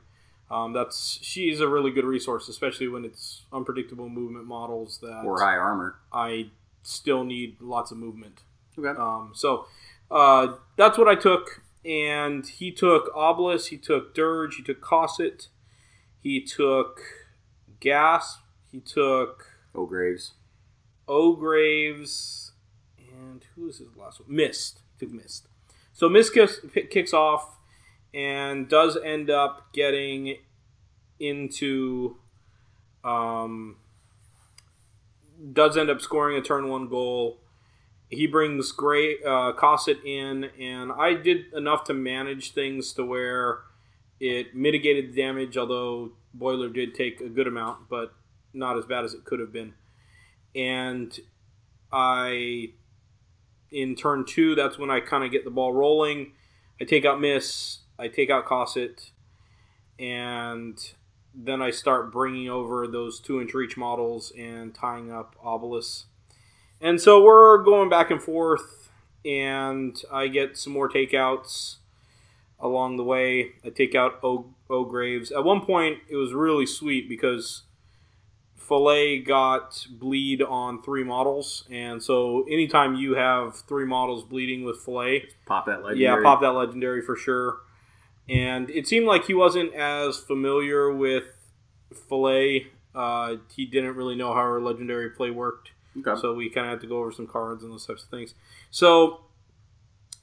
She's a really good resource, especially when it's unpredictable movement models that
or high armor.
I still need lots of movement.
Okay.
So that's what I took. And he took Obelisk, he took Dirge, he took Cosset, he took Gas, he took
O'Graves,
and who was his last one? Mist. He took Mist. So Mist kicks off and does end up getting into does end up scoring a turn 1 goal. He brings Cosset in, and I did enough to manage things to where it mitigated the damage, although Boiler did take a good amount, but not as bad as it could have been. And in turn 2, that's when I kind of get the ball rolling. I take out Miss, I take out Cosset, and then I start bringing over those 2-inch reach models and tying up Obelisk. And so we're going back and forth, and I get some more takeouts along the way. I take out O'Graves. At one point, it was really sweet because Filet got bleed on 3 models, and so anytime you have 3 models bleeding with Filet,
pop that legendary.
Yeah, pop that legendary for sure. And it seemed like he wasn't as familiar with Filet. He didn't really know how our legendary play worked.
Okay.
So we kind of had to go over some cards and those types of things. So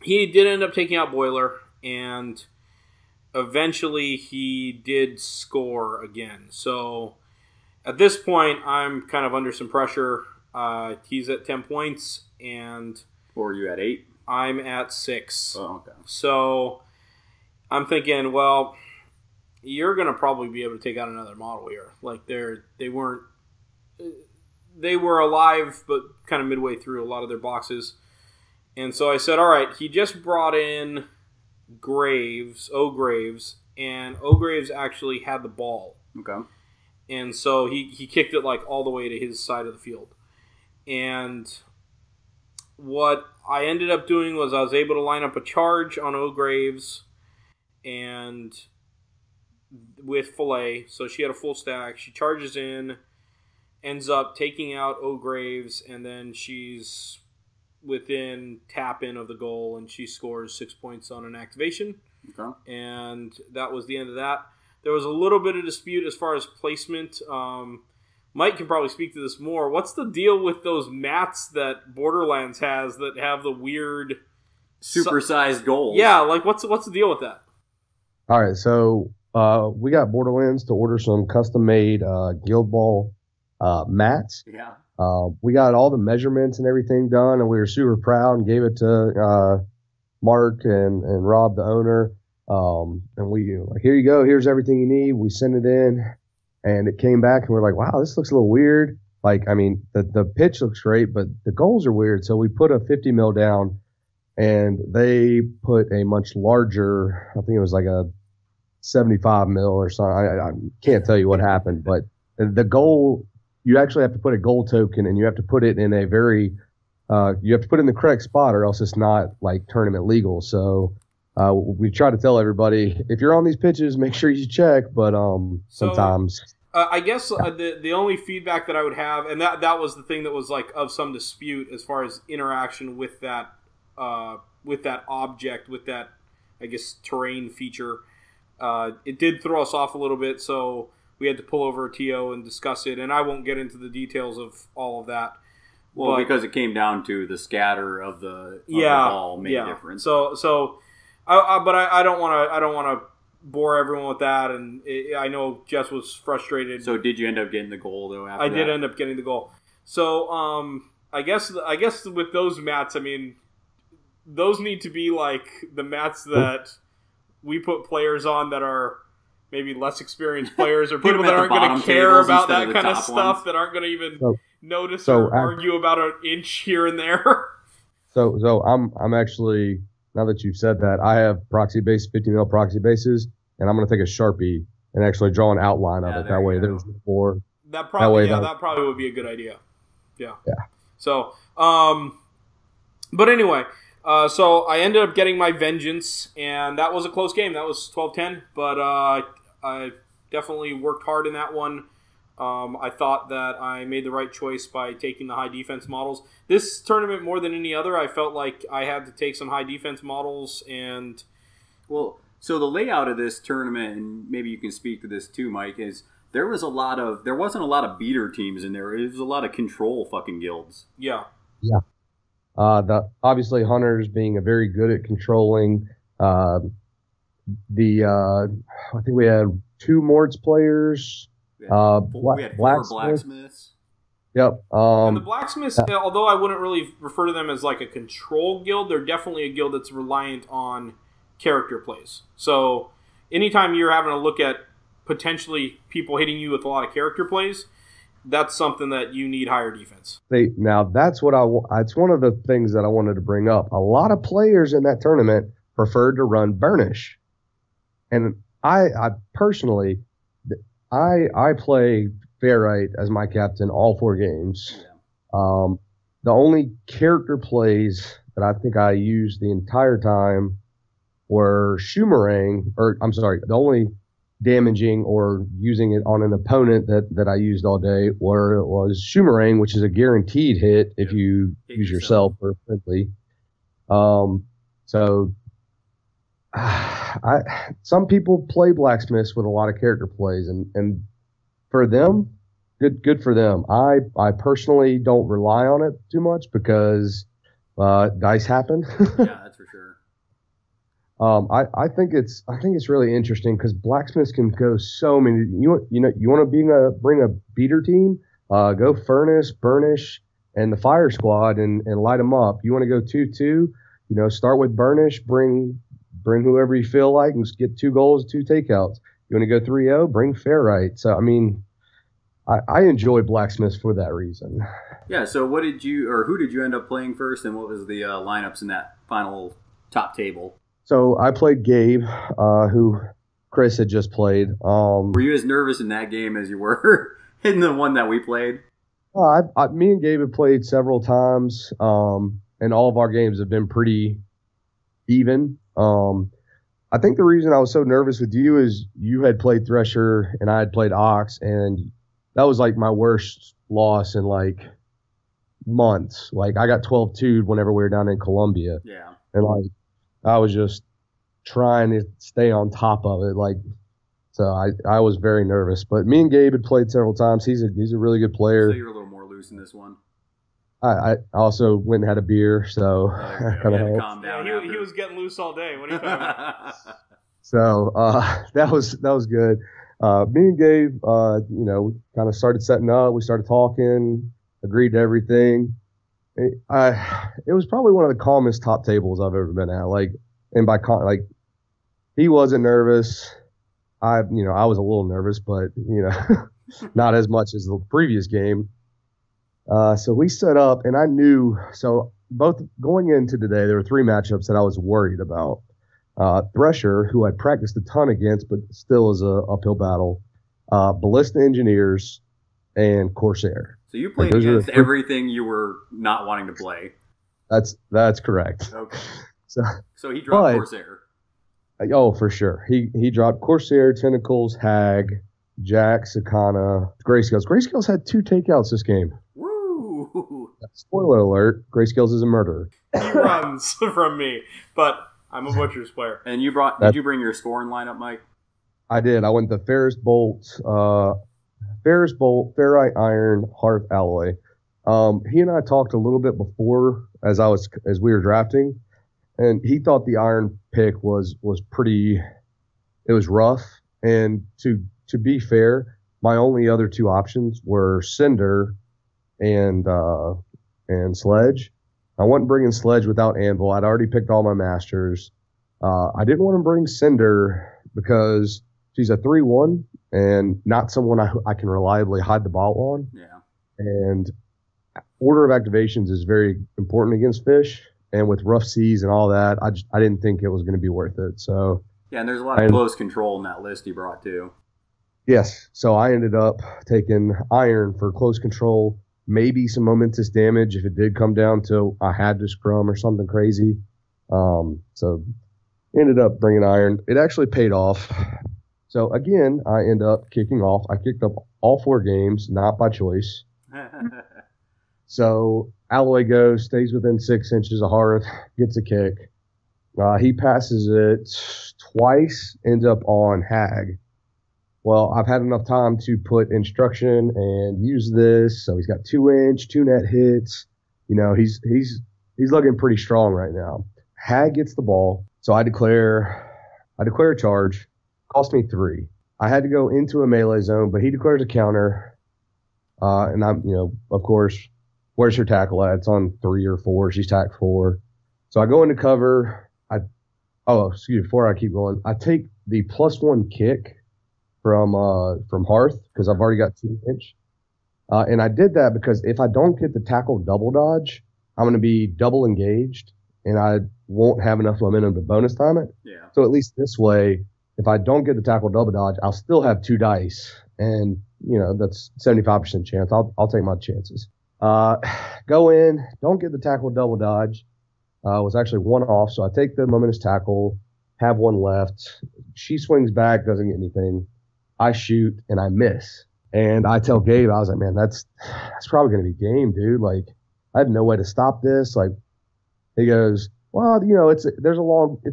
he did end up taking out Boiler, and eventually he did score again. So at this point, I'm kind of under some pressure. He's at 10 points, and
or you at 8?
I'm at 6.
Oh, okay.
So I'm thinking, well, you're going to probably be able to take out another model here. Like they were alive, but kind of midway through a lot of their boxes. And so I said, all right, he just brought in O'Graves, and O'Graves actually had the ball.
Okay.
And so he kicked it like all the way to his side of the field. And what I ended up doing was I was able to line up a charge on O'Graves and with Filet. So she had a full stack. She charges in, ends up taking out O'Graves, and then she's within tap-in of the goal, and she scores 6 points on an activation.
Okay.
And that was the end of that. There was a little bit of dispute as far as placement. Mike can probably speak to this more. What's the deal with those mats that Borderlands has that have the weird
supersized goals?
Yeah, like what's the deal with that?
All right, so we got Borderlands to order some custom-made Guild Ball mats.
Yeah.
We got all the measurements and everything done, and we were super proud and gave it to Mark and Rob, the owner. And we like, here you go, here's everything you need. We sent it in, and it came back, and we're like, wow, this looks a little weird. Like, I mean, the pitch looks great, but the goals are weird. So we put a 50 mil down, and they put a much larger, I think it was like a 75 mil or something. I can't tell you what happened, but the goal, you actually have to put a goal token, and you have to put it in a very, you have to put it in the correct spot, or else it's not like tournament legal. So we try to tell everybody, if you're on these pitches, make sure you check. But sometimes,
I guess the only feedback that I would have, and that was the thing that was like of some dispute as far as interaction with that object, with that, I guess, terrain feature. It did throw us off a little bit, so we had to pull over a TO and discuss it, and I won't get into the details of all of that.
Well, because it came down to the scatter of the ball made a difference.
So, but I don't want to bore everyone with that, and I know Jess was frustrated.
So, did you end up getting the goal though? After
I did end up getting the goal. So, I guess with those mats, I mean, those need to be like the mats that we put players on that are maybe less experienced players or
Put
people
them
that
at
aren't
the
going
bottom
to care
tables
about
instead
that
of the
kind of
top
stuff,
ones.
that aren't going to even notice
so
or argue about an inch here and there.
So I'm actually, now that you've said that, I have proxy base 50 mil proxy bases, and I'm going to take a Sharpie and actually draw an outline of
Yeah,
it.
there
That
you
way
go.
there's more.
That probably
that way
that probably would be a good idea. Yeah.
Yeah.
So, but anyway, so I ended up getting my vengeance, and that was a close game. That was 12-10, but I definitely worked hard in that one. I thought that I made the right choice by taking the high defense models. This tournament, more than any other, I felt like I had to take some high defense models, and
Well, so the layout of this tournament, and maybe you can speak to this too, Mike, is there wasn't a lot of beater teams in there. It was a lot of control fucking guilds.
yeah.
Obviously hunters being very good at controlling. I think we had 2 Mords players.
We had 4
Blacksmiths.
blacksmiths.
Yep.
And the blacksmiths, although I wouldn't really refer to them as like a control guild, they're definitely a guild that's reliant on character plays. So anytime you're having to look at potentially people hitting you with a lot of character plays, that's something that you need higher defense.
Now that's what it's one of the things that I wanted to bring up. A lot of players in that tournament preferred to run Burnish, and I personally, I play Ferrite as my captain all 4 games.
Yeah.
The only character plays that I think I used the entire time were Shoomerang, the only damaging or using it on an opponent that I used all day was Shoomerang, which is a guaranteed hit if you use yourself or friendly. So some people play blacksmiths with a lot of character plays, and for them, good for them. I personally don't rely on it too much because dice happen.
Yeah, that's for sure.
I think it's really interesting because blacksmiths can go so many. You want to bring a beater team, go Furnace, Burnish, and the Fire Squad and light them up. You want to go 2-2, start with Burnish, bring whoever you feel like, and just get 2 goals, 2 takeouts. You want to go 3-0, bring Ferrite. So I mean, I enjoy blacksmiths for that reason.
Yeah. So who did you end up playing first, and what was the lineups in that final top table?
So I played Gabe, who Chris had just played.
Were you as nervous in that game as you were in the one that we played?
Me and Gabe have played several times, and all of our games have been pretty even. I think the reason I was so nervous with you is you had played Thresher and I had played Ox, and that was like my worst loss in like months. Like I got 12-2'd whenever we were down in Columbia.
Yeah.
And like I was just trying to stay on top of it. Like, so I was very nervous. But me and Gabe had played several times. He's a really good player.
So you're a little more loose in this one.
I also went and had a beer, so kind of helped.
Calm down.
Yeah, he was getting loose all day. What are you talking about?
So that was good. Me and Gabe, kind of started setting up. We started talking, agreed to everything. It was probably one of the calmest top tables I've ever been at. Like, and he wasn't nervous. I was a little nervous, but not as much as the previous game. So we set up, and I knew. So both going into today, there were 3 matchups that I was worried about. Thresher, who I practiced a ton against, but still is a uphill battle. Ballista Engineers and Corsair.
So you played against everything you were not wanting to play.
That's correct.
Okay.
So
he dropped Corsair.
Oh, for sure. He dropped Corsair, Tentacles, Hag, Jack, Sakana, Grayscales. Grayscales had 2 takeouts this game.
Woo!
Spoiler alert, Grayscales is a murderer.
He runs from me, but I'm a Butcher's player.
And did you bring your scoring lineup, Mike?
I did. I went to Ferrous Bolt, Ferrite Iron, Hearth Alloy. He and I talked a little bit before as we were drafting, and he thought the Iron pick was pretty. It was rough, and to be fair, my only other 2 options were Cinder and Sledge. I wasn't bringing Sledge without Anvil. I'd already picked all my masters. I didn't want to bring Cinder because she's a 3/1 and not someone I can reliably hide the ball on.
Yeah.
And order of activations is very important against fish. And with rough seas and all that, I didn't think it was going to be worth it. So
Yeah, and there's a lot of close control in that list he brought too.
Yes. So I ended up taking iron for close control, maybe some momentous damage if it did come down to I had to scrum or something crazy. So ended up bringing iron. It actually paid off. So again, I end up kicking off. I kicked up all 4 games, not by choice. So Alloy goes, stays within 6 inches of Hearth, gets a kick. He passes it twice, ends up on Hag. Well, I've had enough time to put instruction and use this. So he's got 2-inch, 2 net hits. You know, he's looking pretty strong right now. Hag gets the ball. So I declare a charge. Cost me 3. I had to go into a melee zone, but he declares a counter. And I'm, of course, where's her tackle at? It's on 3 or 4. She's tacked 4. So I go into cover. Before I keep going, I take the +1 kick from Hearth because I've already got 2-inch. And I did that because if I don't get the tackle double dodge, I'm going to be double engaged and I won't have enough momentum to bonus time it.
Yeah.
So at least this way, if I don't get the tackle double dodge, I'll still have 2 dice. And, that's 75% chance. I'll take my chances. Go in, don't get the tackle double dodge. Was actually 1 off. So I take the momentous tackle, have 1 left. She swings back, doesn't get anything. I shoot and I miss. And I tell Gabe, I was like, man, that's probably going to be game, dude. Like, I have no way to stop this. Like, he goes, well, it's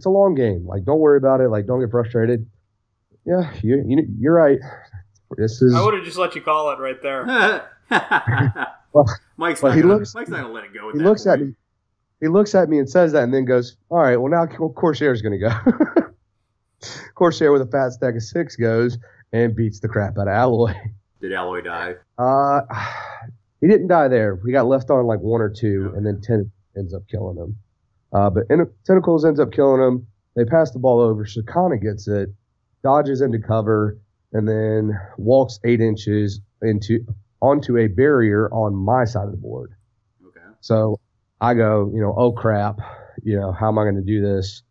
a long game. Like, don't worry about it. Like, don't get frustrated. Yeah, you're right.
I would have just let you call it right there.
Mike's not going to let it go with that.
He looks at me and says that and then goes, all right, well, now Corsair's going to go. Corsair with a fat stack of 6 goes and beats the crap out of Alloy.
Did Alloy die?
He didn't die there. We got left on like 1 or 2, and then 10 ends up killing him. But Tentacles ends up killing him. They pass the ball over. Sakana gets it, dodges into cover, and then walks 8 inches onto a barrier on my side of the board.
Okay.
So I go, oh crap, how am I going to do this?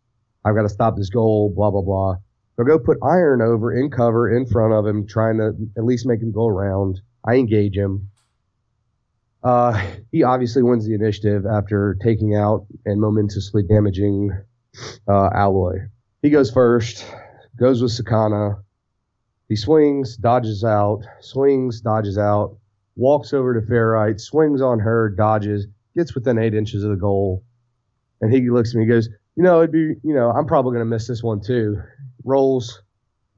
I've got to stop this goal, blah, blah, blah. So go put iron over in cover in front of him, trying to at least make him go around. I engage him. He obviously wins the initiative after taking out and momentously damaging Alloy. He goes first, goes with Sakana. He swings, dodges out, walks over to Ferrite, swings on her, dodges, gets within 8 inches of the goal. And he looks at me and goes, I'm probably going to miss this one too. Rolls,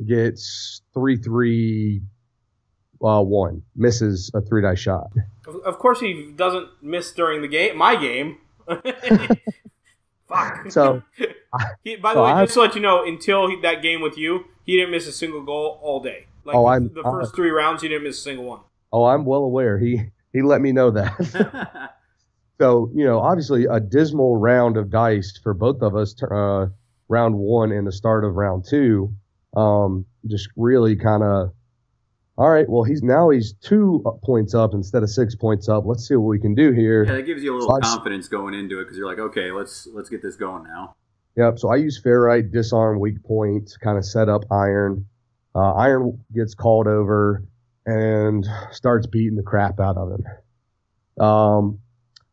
gets 3-3-1, misses a 3-die shot.
Of course he doesn't miss during the game, my game. Fuck.
So,
by the way, just to let you know, until that game with you, he didn't miss a single goal all day. The first 3 rounds, he didn't miss a single one. Oh,
I'm well aware. He let me know that. So, obviously a dismal round of dice for both of us, round 1 and the start of round 2. Just really kind of, all right, well, he's 2 points up instead of 6 points up. Let's see what we can do here.
Yeah, that gives you a little confidence going into it because you're like, okay, let's get this going now.
Yep, so I use Ferrite, disarm, weak point, kind of set up Iron. Iron gets called over and starts beating the crap out of him.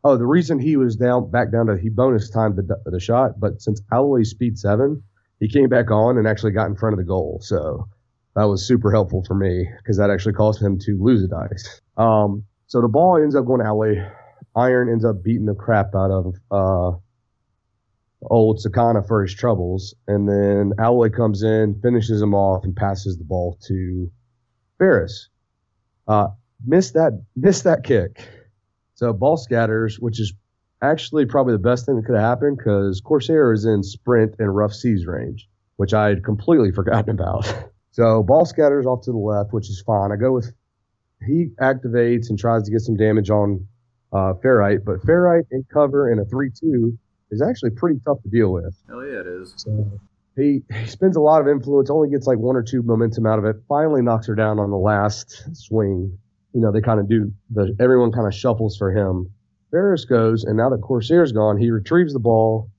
The reason he was back down to he bonus timed the shot, but since Alloy's speed 7, he came back on and actually got in front of the goal. So that was super helpful for me because that actually caused him to lose a dice. So the ball ends up going to Alloy. Iron ends up beating the crap out of old Sakana for his troubles, and then Alloy comes in, finishes him off, and passes the ball to Ferris. Missed that kick. So ball scatters, which is actually probably the best thing that could have happened because Corsair is in sprint and rough seas range, which I had completely forgotten about. So ball scatters off to the left, which is fine. I go with he activates and tries to get some damage on Ferrite, but Ferrite in cover in a 3-2 is actually pretty tough to deal with.
Hell yeah, it is.
So He spends a lot of influence, only gets like 1 or 2 momentum out of it, finally knocks her down on the last swing. They kind of everyone kind of shuffles for him. Ferris goes, and now that Corsair's gone, he retrieves the ball,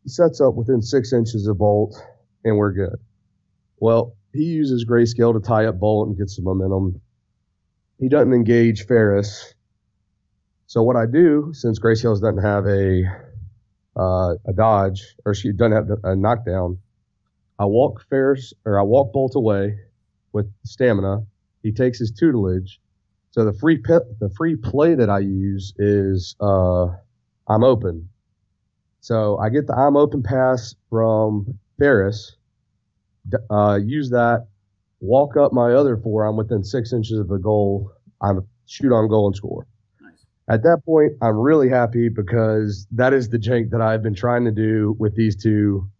he sets up within 6 inches of Bolt, and we're good. Well, he uses Grayscale to tie up Bolt and get some momentum. He doesn't engage Ferris. So what I do, since Grayscale doesn't have a dodge, or she doesn't have a knockdown, I walk Bolt away with stamina. He takes his tutelage. So the free play that I use is I'm open. So I get the I'm open pass from Ferris, use that, walk up my other 4. I'm within 6 inches of the goal. I'm shoot on goal and score.
Nice.
At that point, I'm really happy because that is the jank that I've been trying to do with these two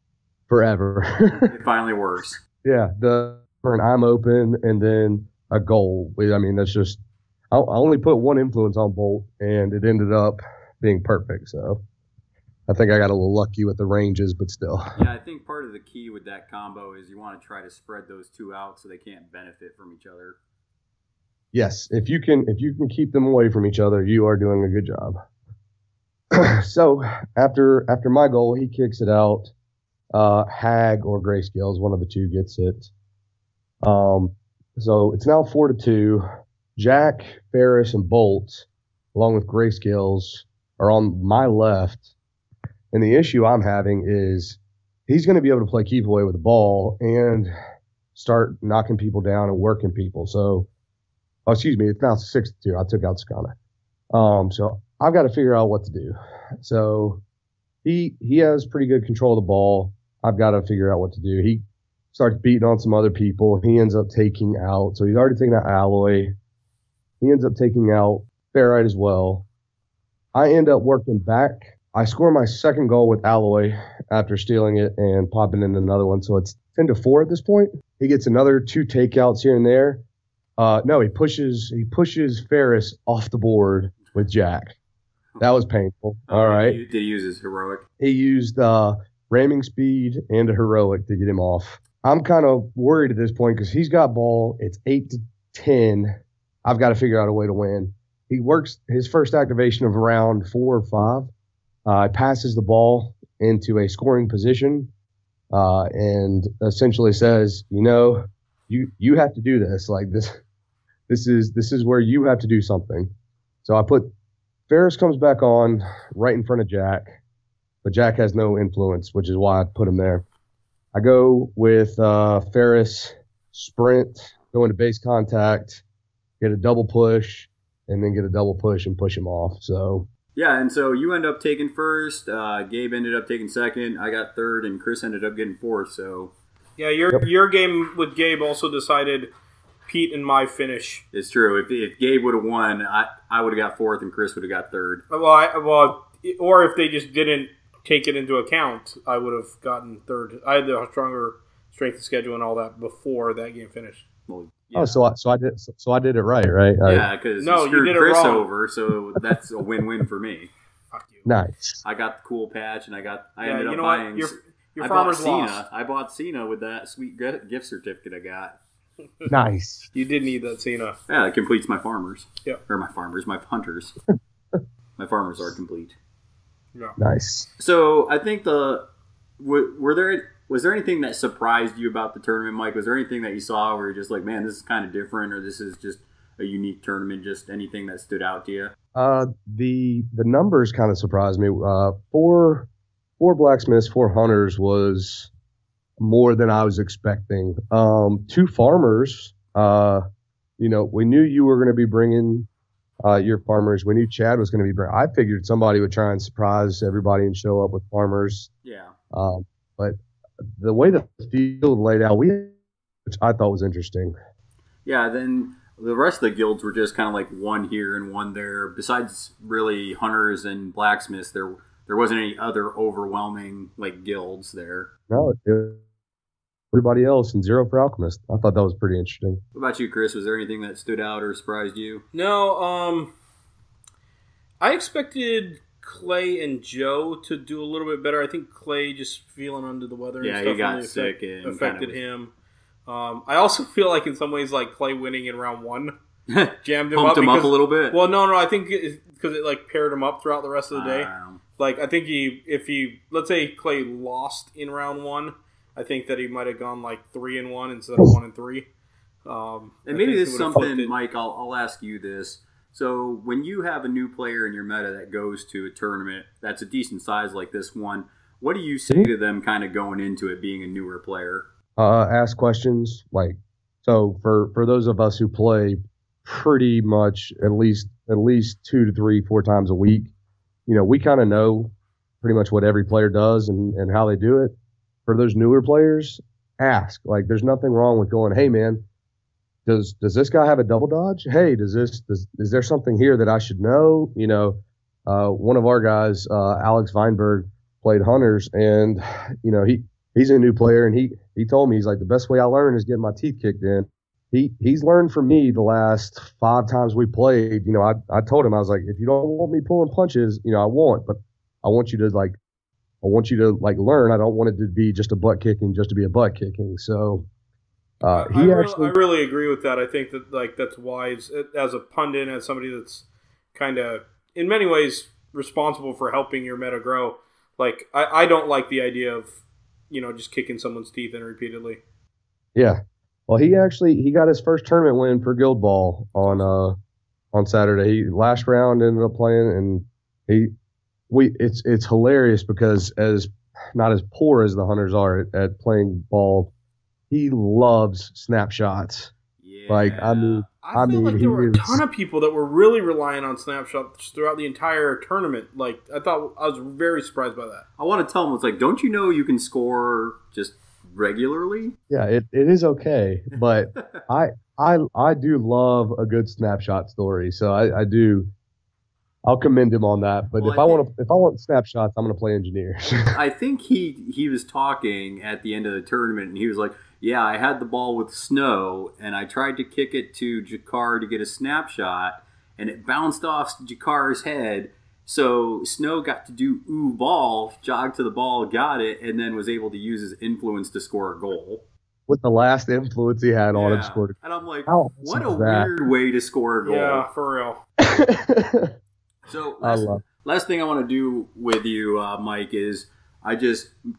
forever.
It finally works.
Yeah, for an I'm open and then a goal. I mean, that's just I only put 1 influence on Bolt, and it ended up being perfect. So I think I got a little lucky with the ranges, but still.
Yeah, I think part of the key with that combo is you want to try to spread those 2 out so they can't benefit from each other.
Yes, if you can keep them away from each other, you are doing a good job. So after my goal, he kicks it out. Hag or Grayscales, one of the 2 gets it. So it's now 4-2. Jack, Ferris, and Bolt, along with Grayscales, are on my left. And the issue I'm having is he's going to be able to play keep away with the ball and start knocking people down and working people. So, excuse me, it's now 6-2. I took out Skana. So I've got to figure out what to do. So he has pretty good control of the ball. I've got to figure out what to do. He starts beating on some other people. He ends up taking out. So he's already taken out Alloy. He ends up taking out Ferrite as well. I end up working back. I score my second goal with Alloy after stealing it and popping in another one. So it's 10-4 at this point. He gets another 2 takeouts here and there. No, he pushes Ferris off the board with Jack. That was painful. All right.
Did he use his heroic?
He used ramming speed and a heroic to get him off. I'm kind of worried at this point because he's got ball. It's 8-10. I've got to figure out a way to win. He works his first activation of round 4 or 5. Passes the ball into a scoring position and essentially says, you have to do this. Like this is where you have to do something. So I put Ferris comes back on right in front of Jack, but Jack has no influence, which is why I put him there. I go with Ferris, sprint, go into base contact, get a double push, and then get a double push and push him off. So
yeah, and so you end up taking first. Gabe ended up taking second. I got third, and Chris ended up getting fourth. So
yeah, your game with Gabe also decided Pete and my finish.
It's true. If Gabe would have won, I would have got fourth, and Chris would have got third.
Or if they just didn't take it into account, I would have gotten third. I had the stronger strength of schedule and all that before that game finished.
Well, yeah.
Oh, so I did it right?
Yeah, because you screwed Chris over, so that's a win-win for me.
Fuck you.
Nice.
I got the cool patch, and I ended up buying.
Your farmer's
Cena.
lost.
I bought Cena with that sweet gift certificate I got.
Nice.
You did need that Cena.
Yeah, it completes my farmers.
Yeah.
Or my hunters. My farmers are complete.
Yeah.
Nice.
So I think was there anything that surprised you about the tournament, Mike? Was there anything that you saw where you're just like, man, this is kind of different, or this is just a unique tournament? Just anything that stood out to you?
The numbers kind of surprised me. Four blacksmiths, 4 hunters was more than I was expecting. 2 farmers. We knew you were going to be bringing your farmers. We knew Chad was going to be bringing. I figured somebody would try and surprise everybody and show up with farmers.
Yeah.
But the way the field laid out, which I thought was interesting.
Yeah, then the rest of the guilds were just kind of like one here and one there. Besides really hunters and blacksmiths, there wasn't any other overwhelming like guilds there.
No, everybody else and 0 for alchemist. I thought that was pretty interesting.
What about you, Chris? Was there anything that stood out or surprised you?
No, I expected Clay and Joe to do a little bit better. I think Clay just feeling under the weather.
Yeah,
and stuff
he got
really
sick and
affected
kind of
him. I also feel like in some ways, like Clay winning in round 1 jammed him
pumped
up
him up a little bit.
Well, no, I think because it like paired him up throughout the rest of the day.
Wow.
Like I think if he let's say Clay lost in round 1, I think that he might have gone like 3-1 instead of 1-3.
And maybe this is something, Mike. I'll ask you this. So when you have a new player in your meta that goes to a tournament that's a decent size like this one, what do you say to them kind of going into it being a newer player?
Ask questions. Like, so for those of us who play pretty much at least 2 to 3, 4 times a week, we kind of know pretty much what every player does and how they do it. For those newer players, ask. Like, there's nothing wrong with going, hey man, does this guy have a double dodge? Hey, is there something here that I should know? One of our guys, Alex Weinberg, played Hunters, and he's a new player, and he told me, he's like, the best way I learn is getting my teeth kicked in. He's learned from me the last 5 times we played. I told him, I was like, if you don't want me pulling punches, I won't, but I want you to learn. I don't want it to be just a butt kicking just to be a butt kicking. So
I really agree with that. I think that that's wise as a pundit, as somebody that's kind of in many ways responsible for helping your meta grow. Like I don't like the idea of just kicking someone's teeth in repeatedly.
Yeah. Well, he got his first tournament win for Guild Ball on Saturday. Last round ended up playing, and it's hilarious because as not as poor as the Hunters are at playing ball, he loves snapshots.
Yeah.
Like
I feel like there were a ton of people that were really relying on snapshots throughout the entire tournament. Like I was very surprised by that.
I want to tell him, it's like, don't you know you can score just regularly?
Yeah, it is okay, but I do love a good snapshot story, so I do. I'll commend him on that. But if I want snapshots, I'm going to play engineers.
I think he was talking at the end of the tournament, and he was like, yeah, I had the ball with Snow, and I tried to kick it to Jakar to get a snapshot, and it bounced off Jakar's head. So Snow got to do ball, jogged to the ball, got it, and then was able to use his influence to score a goal.
With the last influence he had on him, scored.
And I'm like, what a weird way to score a goal.
Yeah, for real.
So last thing I want to do with you, Mike, is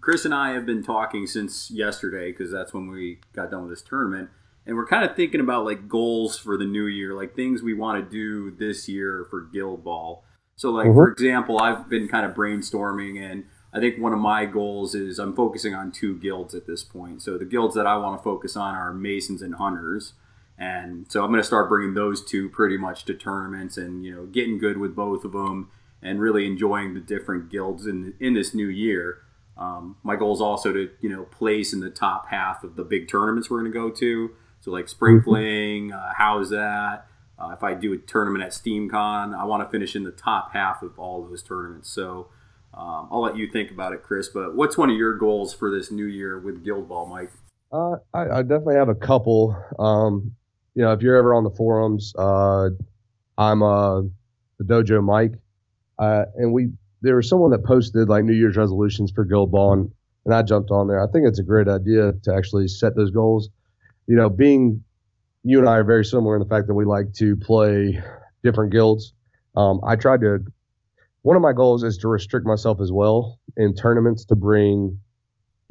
Chris and I have been talking since yesterday, because that's when we got done with this tournament, and we're kind of thinking about like goals for the new year, like things we want to do this year for Guild Ball. So like, for example, I've been kind of brainstorming, and I think one of my goals is I'm focusing on 2 guilds at this point. So the guilds that I want to focus on are Masons and Hunters. And so I'm going to start bringing those 2 pretty much to tournaments and, getting good with both of them and really enjoying the different guilds in this new year. My goal is also to, place in the top half of the big tournaments we're going to go to. So like Sprinkling, how's that? If I do a tournament at SteamCon, I want to finish in the top half of all those tournaments. So I'll let you think about it, Chris. But what's one of your goals for this new year with Guild Ball, Mike?
I definitely have a couple. If you're ever on the forums, I'm the Dojo Mike, and there was someone that posted like New Year's resolutions for Guild Ball, and I jumped on there. I think it's a great idea to actually set those goals. Being you and I are very similar in the fact that we like to play different guilds. One of my goals is to restrict myself as well in tournaments to bring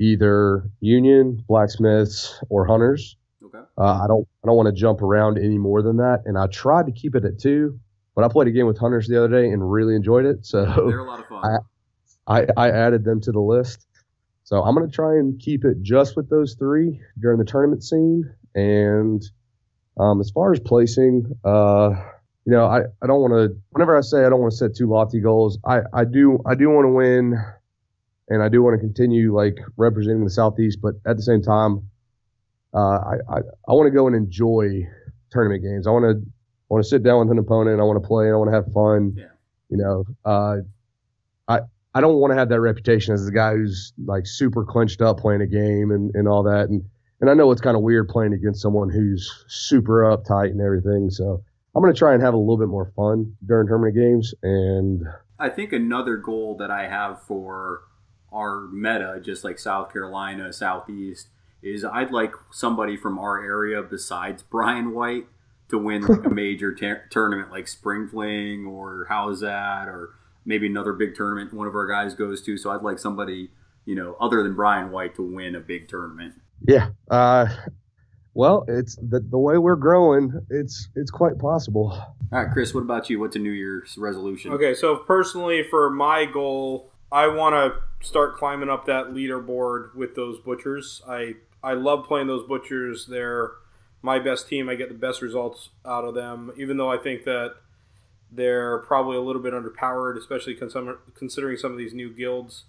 either Union, Blacksmiths, or Hunters.
Okay.
I don't want to jump around any more than that, and I tried to keep it at 2, but I played a game with Hunters the other day and really enjoyed it. So
they're a lot of fun.
I added them to the list. So I'm going to try and keep it just with those 3 during the tournament scene. And as far as placing, I don't want to. Whenever I say I don't want to set too lofty goals, I do want to win, and I do want to continue like representing the Southeast. But at the same time, I want to go and enjoy tournament games. I want to sit down with an opponent. I want to play. And I want to have fun.
Yeah.
I don't want to have that reputation as the guy who's like super clenched up playing a game and all that. And I know it's kind of weird playing against someone who's super uptight and everything. So I'm going to try and have a little bit more fun during tournament games. And
I think another goal that I have for our meta, just like South Carolina, Southeast, is I'd like somebody from our area besides Brian White to win like a major tournament like Spring Fling or How's That, or maybe another big tournament one of our guys goes to. So I'd like somebody, other than Brian White to win a big tournament.
Yeah. Well, it's the way we're growing, it's quite possible.
All right, Chris, what about you? What's a New Year's resolution?
Okay, so personally for my goal, I want to start climbing up that leaderboard with those butchers. I love playing those butchers. They're my best team. I get the best results out of them, even though I think that they're probably a little bit underpowered, especially considering some of these new guilds.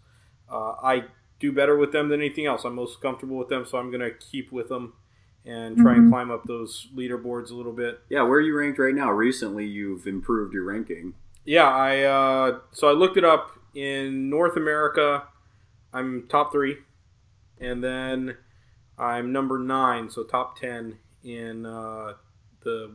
I do better with them than anything else. I'm most comfortable with them, so I'm going to keep with them and try and climb up those leaderboards a little bit.
Yeah, where are you ranked right now? Recently, you've improved your ranking.
Yeah, so I looked it up. In North America, I'm top 3, and then I'm number 9, so top 10 in the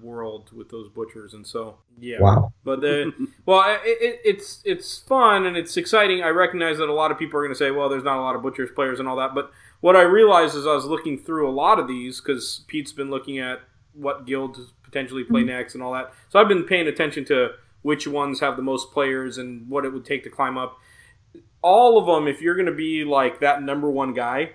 world with those butchers, and so yeah.
Wow.
But it's fun and it's exciting. I recognize that a lot of people are going to say, well, there's not a lot of butchers players and all that, but what I realized as I was looking through a lot of these, because Pete's been looking at what guilds potentially play next and all that, so I've been paying attention to which ones have the most players and what it would take to climb up. All of them, if you're going to be like that number 1 guy,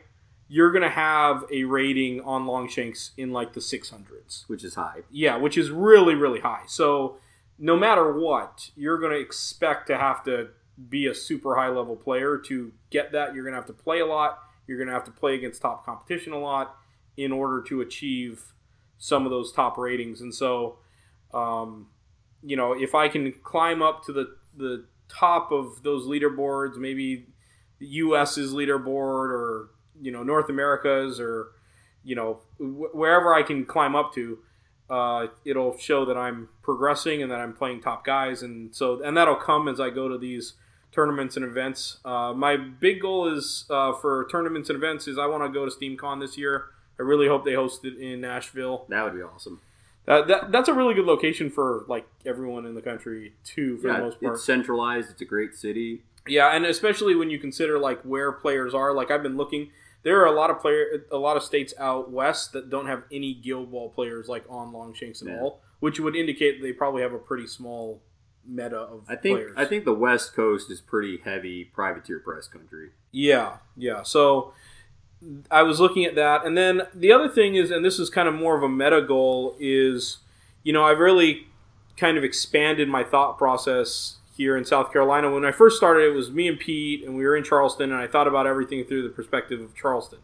you're going to have a rating on Longshanks in like the 600s.
Which is high.
Yeah, which is really, really high. So no matter what, you're going to expect to have to be a super high-level player to get that. You're going to have to play a lot. You're going to have to play against top competition a lot in order to achieve some of those top ratings. And so, if I can climb up to the top of those leaderboards, maybe the U.S.'s leaderboard or, North America's or, wherever I can climb up to, it'll show that I'm progressing and that I'm playing top guys. And that'll come as I go to these tournaments and events. My big goal is for tournaments and events is I want to go to SteamCon this year. I really hope they host it in Nashville.
That would be awesome.
That's a really good location for like everyone in the country too, for the most part.
It's centralized. It's a great city.
Yeah, and especially when you consider like where players are. Like I've been looking, there are a lot of states out west that don't have any Guild Ball players like on Longshanks at all, which would indicate that they probably have a pretty small meta of players.
I think the West Coast is pretty heavy privateer press country.
Yeah. So I was looking at that, and then the other thing is, and this is kind of more of a meta goal, is I've really kind of expanded my thought process here in South Carolina. When I first started, it was me and Pete, and we were in Charleston, and I thought about everything through the perspective of Charleston.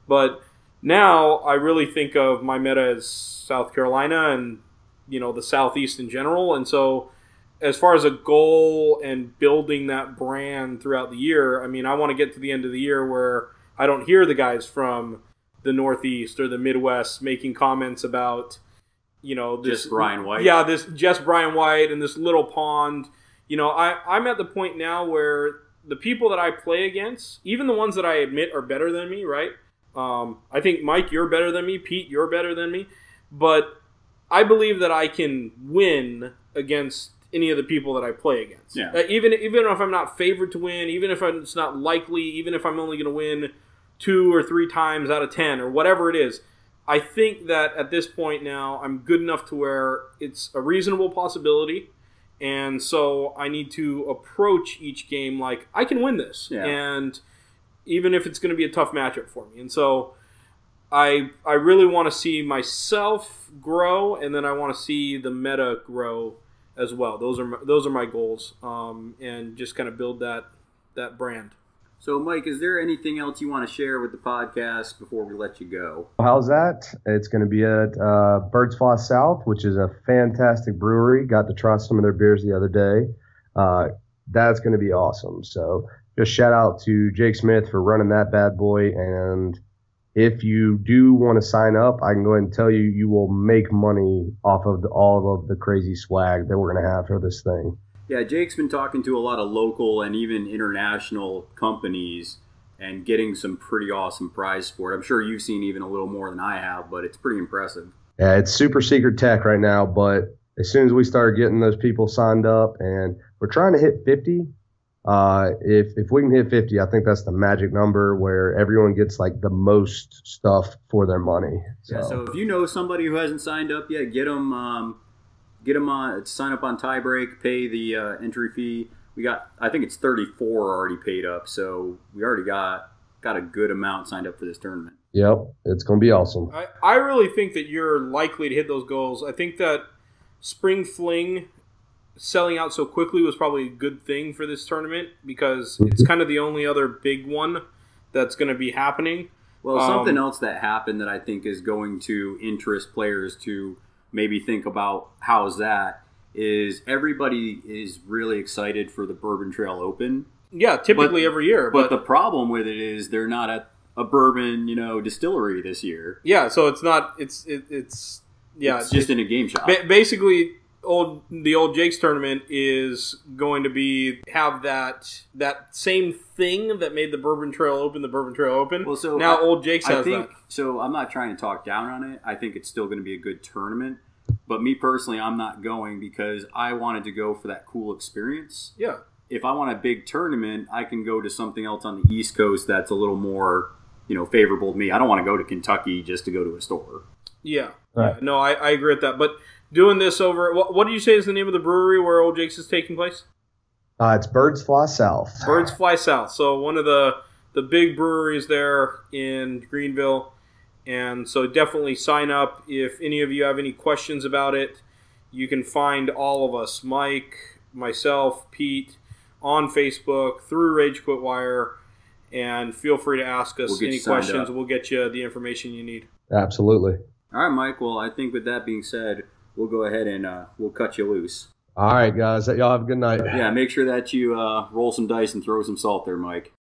But now I really think of my meta as South Carolina and, the Southeast in general. And so as far as a goal and building that brand throughout the year, I mean, I want to get to the end of the year where I don't hear the guys from the Northeast or the Midwest making comments about, this
just Brian White.
Yeah, this just Brian White and this little pond. I'm at the point now where the people that I play against, even the ones that I admit are better than me, right? I think, Mike, you're better than me. Pete, you're better than me. But I believe that I can win against any of the people that I play against.
Yeah.
Even if I'm not favored to win, even if it's not likely, even if I'm only going to win 2 or 3 times out of 10 or whatever it is, I think that at this point now I'm good enough to where it's a reasonable possibility. And so I need to approach each game like I can win this.
Yeah.
And even if it's going to be a tough matchup for me. And so I really want to see myself grow, and then I want to see the meta grow as well. Those are my goals, and just kind of build that brand.
So, Mike, is there anything else you want to share with the podcast before we let you go?
How's that? It's going to be at Bird's Paw South, which is a fantastic brewery. Got to try some of their beers the other day. That's going to be awesome. So just shout out to Jake Smith for running that bad boy. And if you do want to sign up, I can go ahead and tell you, you will make money off of all of the crazy swag that we're going to have for this thing.
Yeah, Jake's been talking to a lot of local and even international companies and getting some pretty awesome prize support. I'm sure you've seen even a little more than I have, but it's pretty impressive.
Yeah, it's super secret tech right now, but as soon as we start getting those people signed up, and we're trying to hit 50. If we can hit 50, I think that's the magic number where everyone gets like the most stuff for their money.
Yeah. So if you know somebody who hasn't signed up yet, get them on, sign up on Tiebreak, pay the entry fee. I think it's 34 already paid up, so we already got a good amount signed up for this tournament.
Yep, it's going to be awesome.
I really think that you're likely to hit those goals. I think that Spring Fling selling out so quickly was probably a good thing for this tournament because it's kind of the only other big one that's going to be happening.
Well, something else that happened that I think is going to interest players to maybe think about how's that is everybody is really excited for the Bourbon Trail Open.
Yeah, typically every year.
But the problem with it is they're not at a bourbon, distillery this year.
Yeah, so it's not. It's
just in a game shop.
Basically, the old Jake's tournament is going to have that same thing that made the Bourbon Trail Open.
Well, so
now old Jake's has that.
So I'm not trying to talk down on it. I think it's still going to be a good tournament. But me personally, I'm not going because I wanted to go for that cool experience.
Yeah.
If I want a big tournament, I can go to something else on the East Coast that's a little more, favorable to me. I don't want to go to Kentucky just to go to a store.
Yeah.
Right.
Yeah. No, I agree with that. But doing this over, what did you say is the name of the brewery where Old Jake's is taking place?
It's Birds Fly South.
Birds Fly South. So one of the big breweries there in Greenville. And so definitely sign up. If any of you have any questions about it, you can find all of us, Mike, myself, Pete, on Facebook, through Rage Quit Wire, and feel free to ask us any questions. We'll get you the information you need.
Absolutely.
All right, Mike. Well, I think with that being said, we'll go ahead and we'll cut you loose.
All right, guys. Y'all have a good night.
Yeah, make sure that you roll some dice and throw some salt there, Mike.